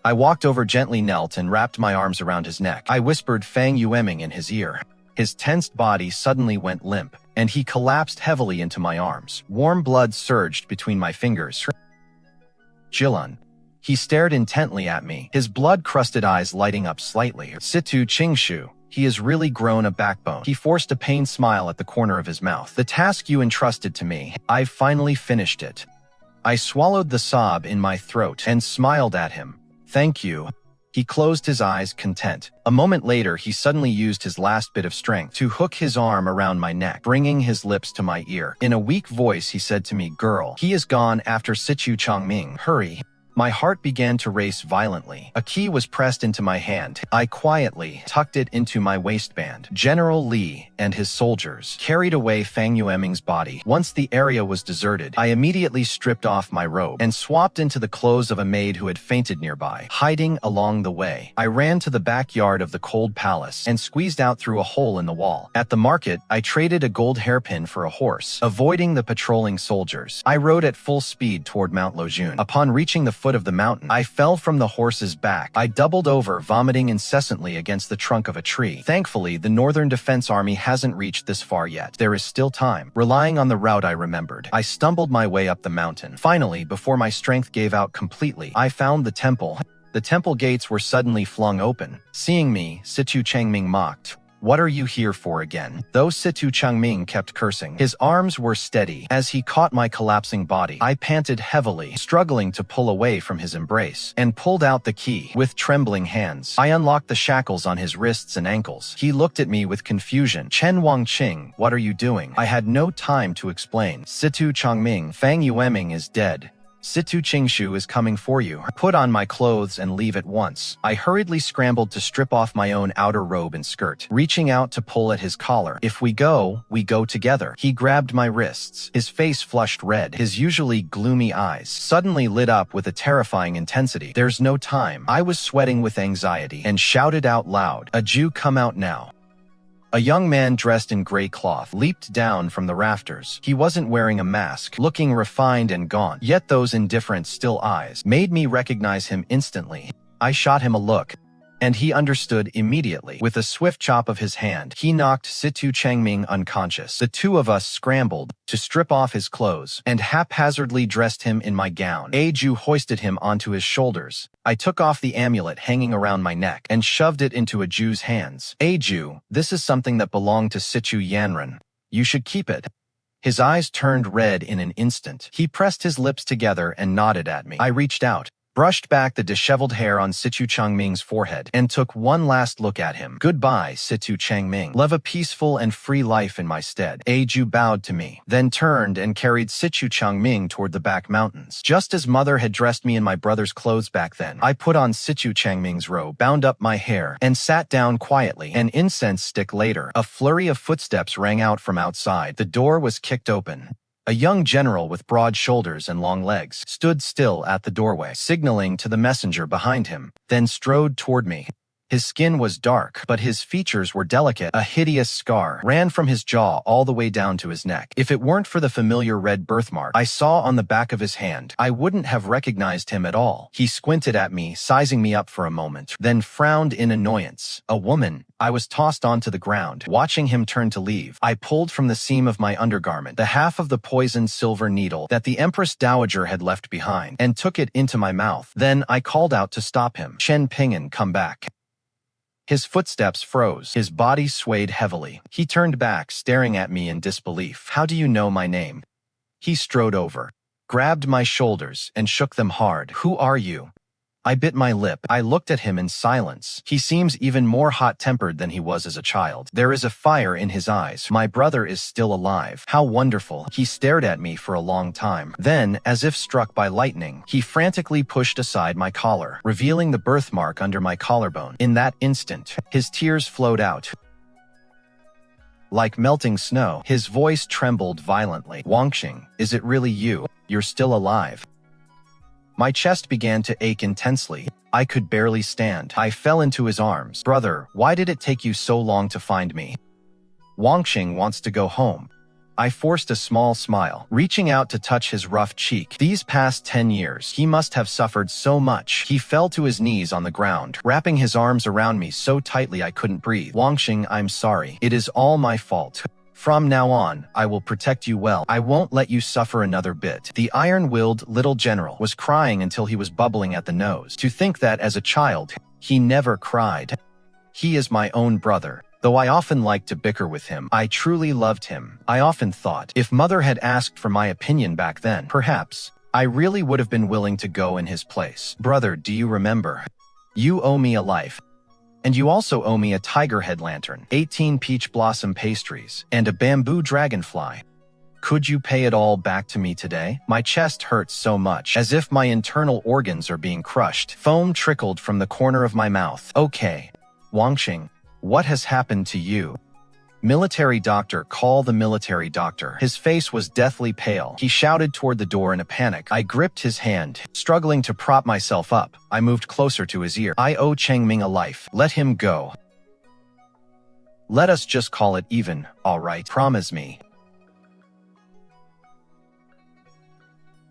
I walked over, gently knelt, and wrapped my arms around his neck. I whispered Fang Yueming in his ear. His tensed body suddenly went limp, and he collapsed heavily into my arms. Warm blood surged between my fingers. Chunlan. He stared intently at me, his blood-crusted eyes lighting up slightly. Situ Qingshu. He has really grown a backbone. He forced a pained smile at the corner of his mouth. The task you entrusted to me, I've finally finished it. I swallowed the sob in my throat and smiled at him. Thank you. He closed his eyes, content. A moment later, he suddenly used his last bit of strength to hook his arm around my neck, bringing his lips to my ear. In a weak voice, he said to me, "Girl, he is gone after Situ Changming. Hurry." My heart began to race violently. A key was pressed into my hand. I quietly tucked it into my waistband. General Li and his soldiers carried away Fang Yueming's body. Once the area was deserted, I immediately stripped off my robe and swapped into the clothes of a maid who had fainted nearby. Hiding along the way, I ran to the backyard of the cold palace and squeezed out through a hole in the wall. At the market, I traded a gold hairpin for a horse, avoiding the patrolling soldiers. I rode at full speed toward Mount Lojun. Upon reaching the foot of the mountain, I fell from the horse's back. I doubled over, vomiting incessantly against the trunk of a tree. Thankfully, the Northern Defense Army hasn't reached this far yet. There is still time. Relying on the route I remembered, I stumbled my way up the mountain. Finally, before my strength gave out completely, I found the temple. The temple gates were suddenly flung open. Seeing me, Situ Changming mocked. "What are you here for again?" Though Situ Changming kept cursing, his arms were steady. As he caught my collapsing body, I panted heavily, struggling to pull away from his embrace, and pulled out the key. With trembling hands, I unlocked the shackles on his wrists and ankles. He looked at me with confusion. "Chen Wanqing, what are you doing?" I had no time to explain. "Situ Changming, Fang Yueming is dead. Situ Qingshu is coming for you. Put on my clothes and leave at once." I hurriedly scrambled to strip off my own outer robe and skirt, reaching out to pull at his collar. "If we go together." He grabbed my wrists. His face flushed red. His usually gloomy eyes suddenly lit up with a terrifying intensity. "There's no time." I was sweating with anxiety and shouted out loud, "A Jew, come out now." A young man dressed in gray cloth leaped down from the rafters. He wasn't wearing a mask, looking refined and gaunt, yet those indifferent, still eyes made me recognize him instantly. I shot him a look, and he understood immediately. With a swift chop of his hand, he knocked Situ Changming unconscious. The two of us scrambled to strip off his clothes and haphazardly dressed him in my gown. Ju hoisted him onto his shoulders. I took off the amulet hanging around my neck and shoved it into a Jew's hands. "Ju, this is something that belonged to Situ Yanran. You should keep it." His eyes turned red in an instant. He pressed his lips together and nodded at me. I reached out, brushed back the disheveled hair on Situ Changming's forehead, and took one last look at him. "Goodbye, Situ Changming. Live a peaceful and free life in my stead." Ju bowed to me, then turned and carried Situ Changming toward the back mountains. Just as mother had dressed me in my brother's clothes back then, I put on Situ Changming's robe, bound up my hair, and sat down quietly. An incense stick later, a flurry of footsteps rang out from outside. The door was kicked open. A young general with broad shoulders and long legs stood still at the doorway, signaling to the messenger behind him, then strode toward me. His skin was dark, but his features were delicate. A hideous scar ran from his jaw all the way down to his neck. If it weren't for the familiar red birthmark I saw on the back of his hand, I wouldn't have recognized him at all. He squinted at me, sizing me up for a moment, then frowned in annoyance. "A woman." I was tossed onto the ground, watching him turn to leave. I pulled from the seam of my undergarment the half of the poisoned silver needle that the Empress Dowager had left behind, and took it into my mouth. Then I called out to stop him. "Chen Ping'an, come back." His footsteps froze. His body swayed heavily. He turned back, staring at me in disbelief. "How do you know my name?" He strode over, grabbed my shoulders, and shook them hard. "Who are you?" I bit my lip. I looked at him in silence. He seems even more hot-tempered than he was as a child. There is a fire in his eyes. "My brother is still alive. How wonderful." He stared at me for a long time. Then, as if struck by lightning, he frantically pushed aside my collar, revealing the birthmark under my collarbone. In that instant, his tears flowed out like melting snow. His voice trembled violently. "Wanqing, is it really you? You're still alive." My chest began to ache intensely. I could barely stand. I fell into his arms. "Brother, why did it take you so long to find me?" "Wanqing wants to go home." I forced a small smile, reaching out to touch his rough cheek. These past 10 years, he must have suffered so much. He fell to his knees on the ground, wrapping his arms around me so tightly I couldn't breathe. "Wanqing, I'm sorry. It is all my fault. From now on, I will protect you well. I won't let you suffer another bit." The iron-willed little general was crying until he was bubbling at the nose. To think that as a child, he never cried. He is my own brother. Though I often liked to bicker with him, I truly loved him. I often thought, if mother had asked for my opinion back then, perhaps I really would have been willing to go in his place. "Brother, do you remember? You owe me a life. And you also owe me a tiger head lantern, 18 peach blossom pastries, and a bamboo dragonfly. Could you pay it all back to me today? My chest hurts so much, as if my internal organs are being crushed. Foam trickled from the corner of my mouth. Okay. Wanqing, what has happened to you? Military doctor, call the military doctor. His face was deathly pale. He shouted toward the door in a panic. I gripped his hand, struggling to prop myself up. I moved closer to his ear. I owe Changming a life. Let him go. Let us just call it even, all right? Promise me.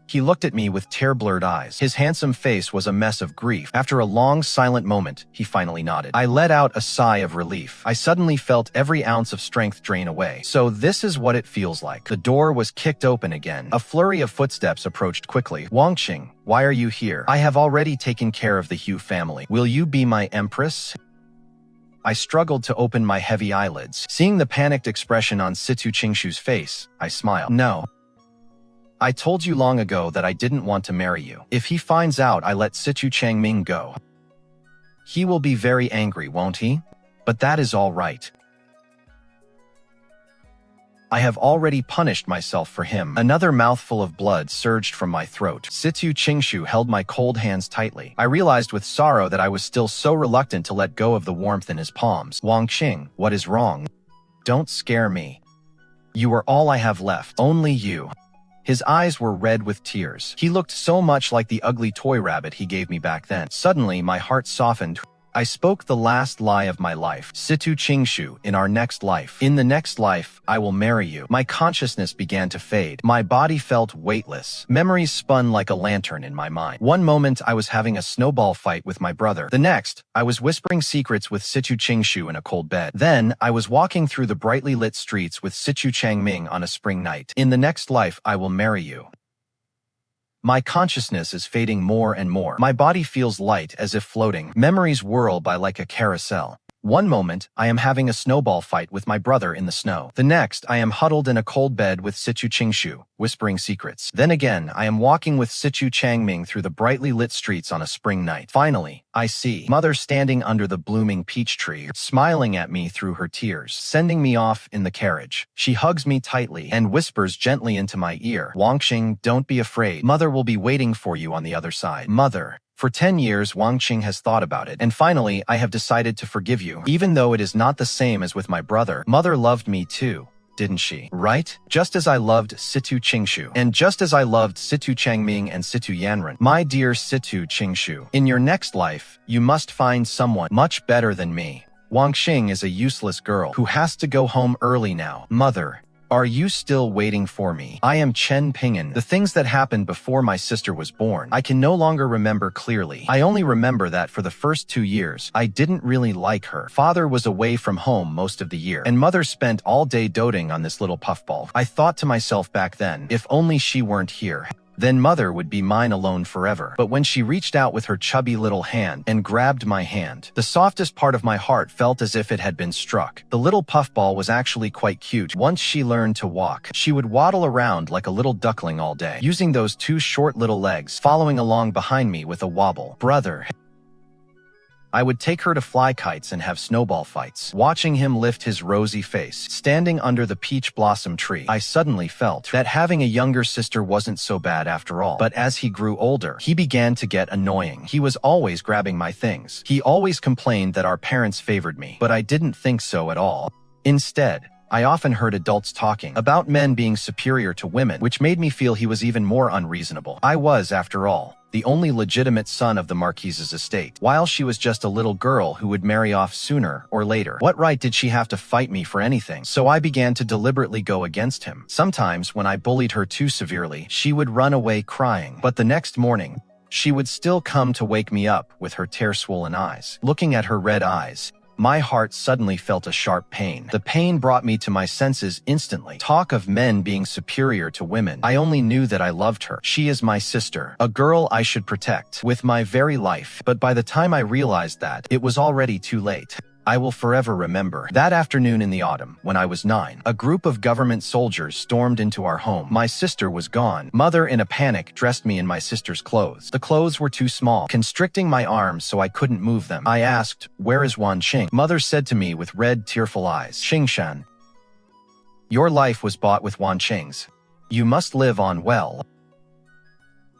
He looked at me with tear-blurred eyes. His handsome face was a mess of grief. After a long, silent moment, he finally nodded. I let out a sigh of relief. I suddenly felt every ounce of strength drain away. So this is what it feels like. The door was kicked open again. A flurry of footsteps approached quickly. Wanqing, why are you here? I have already taken care of the Hu family. Will you be my Empress? I struggled to open my heavy eyelids. Seeing the panicked expression on Situ Qingshu's face, I smiled. No. I told you long ago that I didn't want to marry you. If he finds out I let Situ Changming go, he will be very angry, won't he? But that is all right. I have already punished myself for him. Another mouthful of blood surged from my throat. Situ Qingshu held my cold hands tightly. I realized with sorrow that I was still so reluctant to let go of the warmth in his palms. Wanqing, what is wrong? Don't scare me. You are all I have left. Only you. His eyes were red with tears. He looked so much like the ugly toy rabbit he gave me back then. Suddenly, my heart softened. I spoke the last lie of my life. Situ Qingshu, in our next life. In the next life, I will marry you. My consciousness began to fade. My body felt weightless. Memories spun like a lantern in my mind. One moment, I was having a snowball fight with my brother. The next, I was whispering secrets with Situ Qingshu in a cold bed. Then, I was walking through the brightly lit streets with Situ Changming on a spring night. In the next life, I will marry you. My consciousness is fading more and more. My body feels light, as if floating. Memories whirl by like a carousel. One moment, I am having a snowball fight with my brother in the snow. The next, I am huddled in a cold bed with Situ Qingshu, whispering secrets. Then again, I am walking with Situ Changming through the brightly lit streets on a spring night. Finally, I see Mother standing under the blooming peach tree, smiling at me through her tears, sending me off in the carriage. She hugs me tightly and whispers gently into my ear, Wanqing, don't be afraid. Mother will be waiting for you on the other side. Mother. For 10 years, Wanqing has thought about it, and finally, I have decided to forgive you. Even though it is not the same as with my brother, Mother loved me too, didn't she? Right? Just as I loved Situ Qingshu, and just as I loved Situ Changming and Situ Yanran. My dear Situ Qingshu, in your next life, you must find someone much better than me. Wanqing is a useless girl who has to go home early now. Mother. Are you still waiting for me? I am Chen Ping'an. The things that happened before my sister was born, I can no longer remember clearly. I only remember that for the first 2 years, I didn't really like her. Father was away from home most of the year, and Mother spent all day doting on this little puffball. I thought to myself back then, if only she weren't here. Then Mother would be mine alone forever. But when she reached out with her chubby little hand and grabbed my hand, the softest part of my heart felt as if it had been struck. The little puffball was actually quite cute. Once she learned to walk, she would waddle around like a little duckling all day, using those 2 short little legs, following along behind me with a wobble. Brother. I would take her to fly kites and have snowball fights. Watching him lift his rosy face, standing under the peach blossom tree, I suddenly felt that having a younger sister wasn't so bad after all. But as he grew older, he began to get annoying. He was always grabbing my things. He always complained that our parents favored me, but I didn't think so at all. Instead, I often heard adults talking about men being superior to women, which made me feel he was even more unreasonable. I was, after all, the only legitimate son of the Marquise's estate, while she was just a little girl who would marry off sooner or later. What right did she have to fight me for anything? So I began to deliberately go against him. Sometimes, when I bullied her too severely, she would run away crying. But the next morning, she would still come to wake me up with her tear-swollen eyes. Looking at her red eyes, my heart suddenly felt a sharp pain. The pain brought me to my senses instantly. Talk of men being superior to women. I only knew that I loved her. She is my sister, a girl I should protect with my very life. But by the time I realized that, it was already too late. I will forever remember. That afternoon in the autumn, when I was 9, a group of government soldiers stormed into our home. My sister was gone. Mother, in a panic, dressed me in my sister's clothes. The clothes were too small, constricting my arms so I couldn't move them. I asked, "Where is Wanqing?" Mother said to me with red, tearful eyes, "Qingshan, your life was bought with Wanqing's. You must live on well.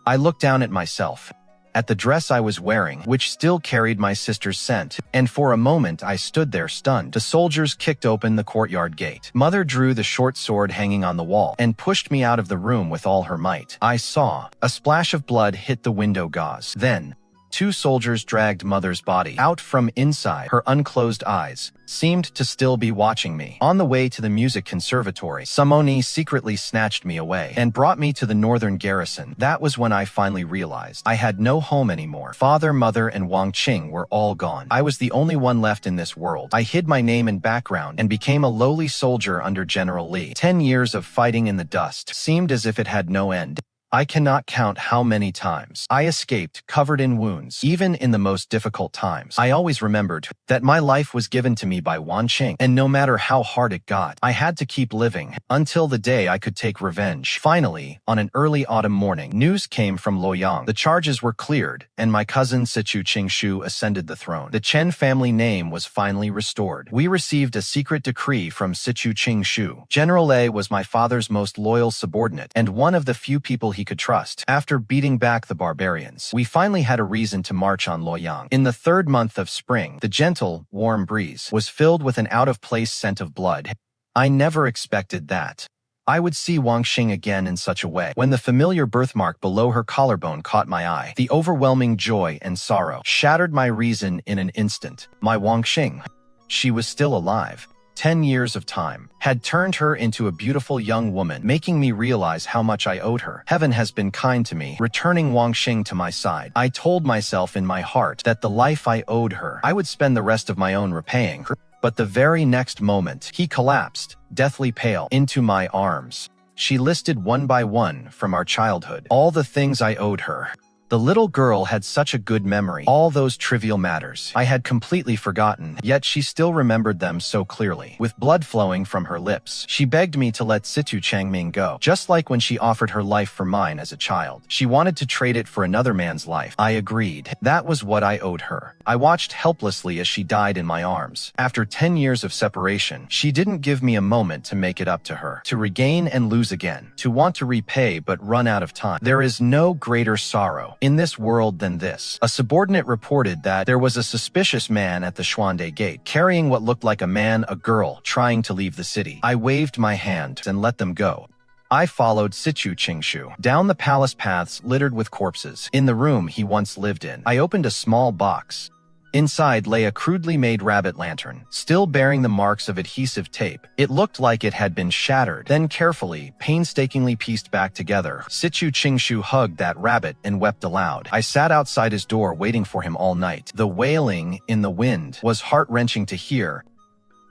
I looked down at myself, at the dress I was wearing, which still carried my sister's scent, and for a moment I stood there stunned. The soldiers kicked open the courtyard gate. Mother drew the short sword hanging on the wall and pushed me out of the room with all her might. I saw a splash of blood hit the window gauze. Then, two soldiers dragged Mother's body out from inside. Her unclosed eyes seemed to still be watching me. On the way to the music conservatory, Samoni secretly snatched me away and brought me to the northern garrison. That was when I finally realized I had no home anymore. Father, Mother, and Wanqing were all gone. I was the only one left in this world. I hid my name and background and became a lowly soldier under General Li. 10 years of fighting in the dust seemed as if it had no end. I cannot count how many times I escaped covered in wounds. Even in the most difficult times, I always remembered that my life was given to me by Wanqing, and no matter how hard it got, I had to keep living until the day I could take revenge. Finally, on an early autumn morning, news came from Luoyang. The charges were cleared, and my cousin Situ Qingshu ascended the throne. The Chen family name was finally restored. We received a secret decree from Situ Qingshu. General Lei was my father's most loyal subordinate, and one of the few people he could trust. After beating back the barbarians, we finally had a reason to march on Luoyang. In the third month of spring, the gentle, warm breeze was filled with an out-of-place scent of blood. I never expected that I would see Wanqing again in such a way. When the familiar birthmark below her collarbone caught my eye, the overwhelming joy and sorrow shattered my reason in an instant. My Wanqing. She was still alive. 10 years of time had turned her into a beautiful young woman, making me realize how much I owed her. Heaven has been kind to me, returning Wanqing to my side. I told myself in my heart that the life I owed her, I would spend the rest of my own repaying her. But the very next moment, he collapsed, deathly pale, into my arms. She listed one by one from our childhood all the things I owed her. The little girl had such a good memory. All those trivial matters I had completely forgotten, yet she still remembered them so clearly. With blood flowing from her lips, she begged me to let Situ Changming go, just like when she offered her life for mine as a child. She wanted to trade it for another man's life. I agreed. That was what I owed her. I watched helplessly as she died in my arms. After 10 years of separation, she didn't give me a moment to make it up to her, to regain and lose again, to want to repay but run out of time. There is no greater sorrow in this world than this. A subordinate reported that there was a suspicious man at the Xuande gate, carrying what looked like a girl, trying to leave the city. I waved my hand and let them go. I followed Situ Qingshu down the palace paths littered with corpses. In the room he once lived in, I opened a small box. Inside lay a crudely made rabbit lantern, still bearing the marks of adhesive tape. It looked like it had been shattered, then carefully, painstakingly pieced back together. Situ Qingshu hugged that rabbit and wept aloud. I sat outside his door waiting for him all night. The wailing in the wind was heart-wrenching to hear.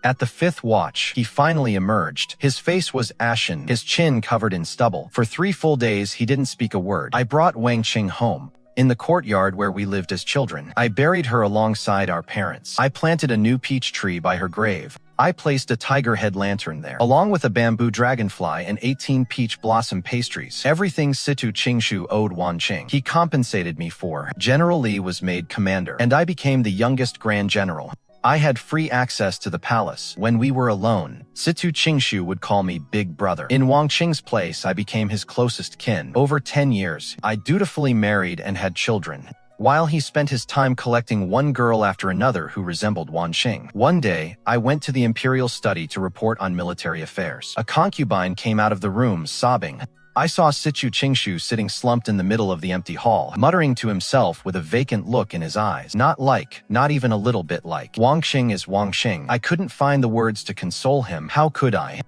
At the fifth watch, he finally emerged. His face was ashen, his chin covered in stubble. For 3 full days, he didn't speak a word. I brought Wanqing home. In the courtyard where we lived as children, I buried her alongside our parents. I planted a new peach tree by her grave. I placed a tiger head lantern there, along with a bamboo dragonfly and 18 peach blossom pastries. Everything Situ Qingshu owed Wanqing, he compensated me for. General Li was made commander, and I became the youngest grand general. I had free access to the palace. When we were alone, Situ Qingshu would call me Big Brother. In Wanqing's place, I became his closest kin. Over 10 years, I dutifully married and had children, while he spent his time collecting one girl after another who resembled Wanqing. One day, I went to the imperial study to report on military affairs. A concubine came out of the room, sobbing. I saw Situ Qingshu sitting slumped in the middle of the empty hall, muttering to himself with a vacant look in his eyes. Not even a little bit like. Wanqing is Wanqing. I couldn't find the words to console him. How could I?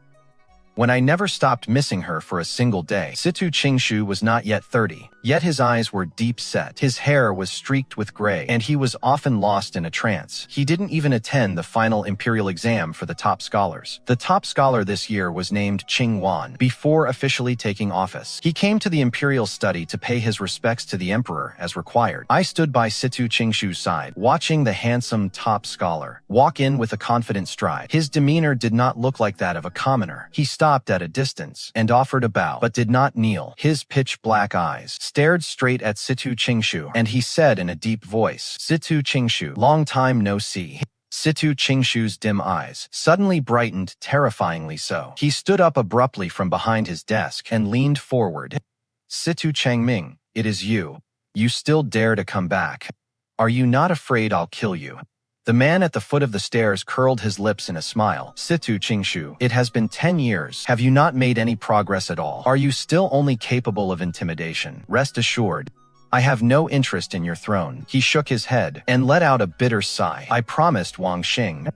When I never stopped missing her for a single day. Situ Qingshu was not yet 30, yet his eyes were deep set. His hair was streaked with gray, and he was often lost in a trance. He didn't even attend the final imperial exam for the top scholars. The top scholar this year was named Qing Wan. Before officially taking office, he came to the imperial study to pay his respects to the emperor as required. I stood by Situ Qingshu's side, watching the handsome top scholar walk in with a confident stride. His demeanor did not look like that of a commoner. He stopped at a distance and offered a bow, but did not kneel. His pitch-black eyes stared straight at Situ Qingshu, and he said in a deep voice, "Situ Qingshu, long time no see." Situ Qingshu's dim eyes suddenly brightened, terrifyingly so. He stood up abruptly from behind his desk and leaned forward. Situ Changming, it is you. You still dare to come back. Are you not afraid I'll kill you? The man at the foot of the stairs curled his lips in a smile. Situ Qingshu, it has been 10 years. Have you not made any progress at all? Are you still only capable of intimidation? Rest assured, I have no interest in your throne. He shook his head and let out a bitter sigh. I promised Wanqing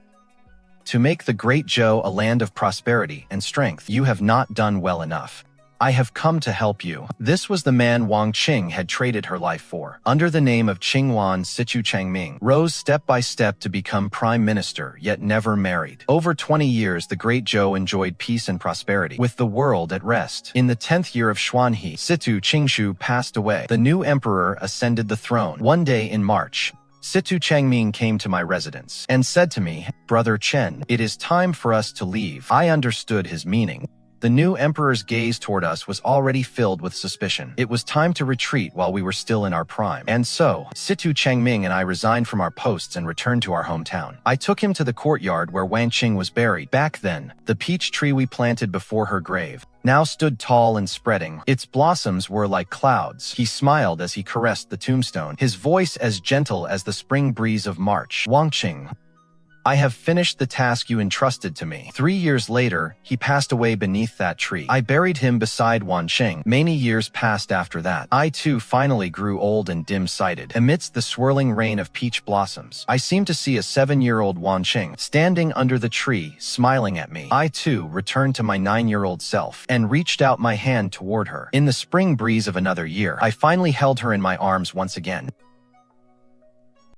to make the Great Zhou a land of prosperity and strength. You have not done well enough. I have come to help you. This was the man Wanqing had traded her life for. Under the name of Qingwan, Situ Changming rose step by step to become prime minister, yet never married. Over 20 years, the Great Zhou enjoyed peace and prosperity, with the world at rest. In the 10th year of Xuanhe, Situ Qingshu passed away. The new emperor ascended the throne. One day in March, Situ Changming came to my residence and said to me, "Brother Chen, it is time for us to leave." I understood his meaning. The new emperor's gaze toward us was already filled with suspicion. It was time to retreat while we were still in our prime. And so, Situ Changming and I resigned from our posts and returned to our hometown. I took him to the courtyard where Wanqing was buried. Back then, the peach tree we planted before her grave now stood tall and spreading. Its blossoms were like clouds. He smiled as he caressed the tombstone, his voice as gentle as the spring breeze of March. Wanqing, I have finished the task you entrusted to me. 3 years later, he passed away beneath that tree. I buried him beside Wanqing. Many years passed after that. I too finally grew old and dim-sighted. Amidst the swirling rain of peach blossoms, I seemed to see a 7-year-old Wanqing standing under the tree, smiling at me. I too returned to my 9-year-old self and reached out my hand toward her. In the spring breeze of another year, I finally held her in my arms once again.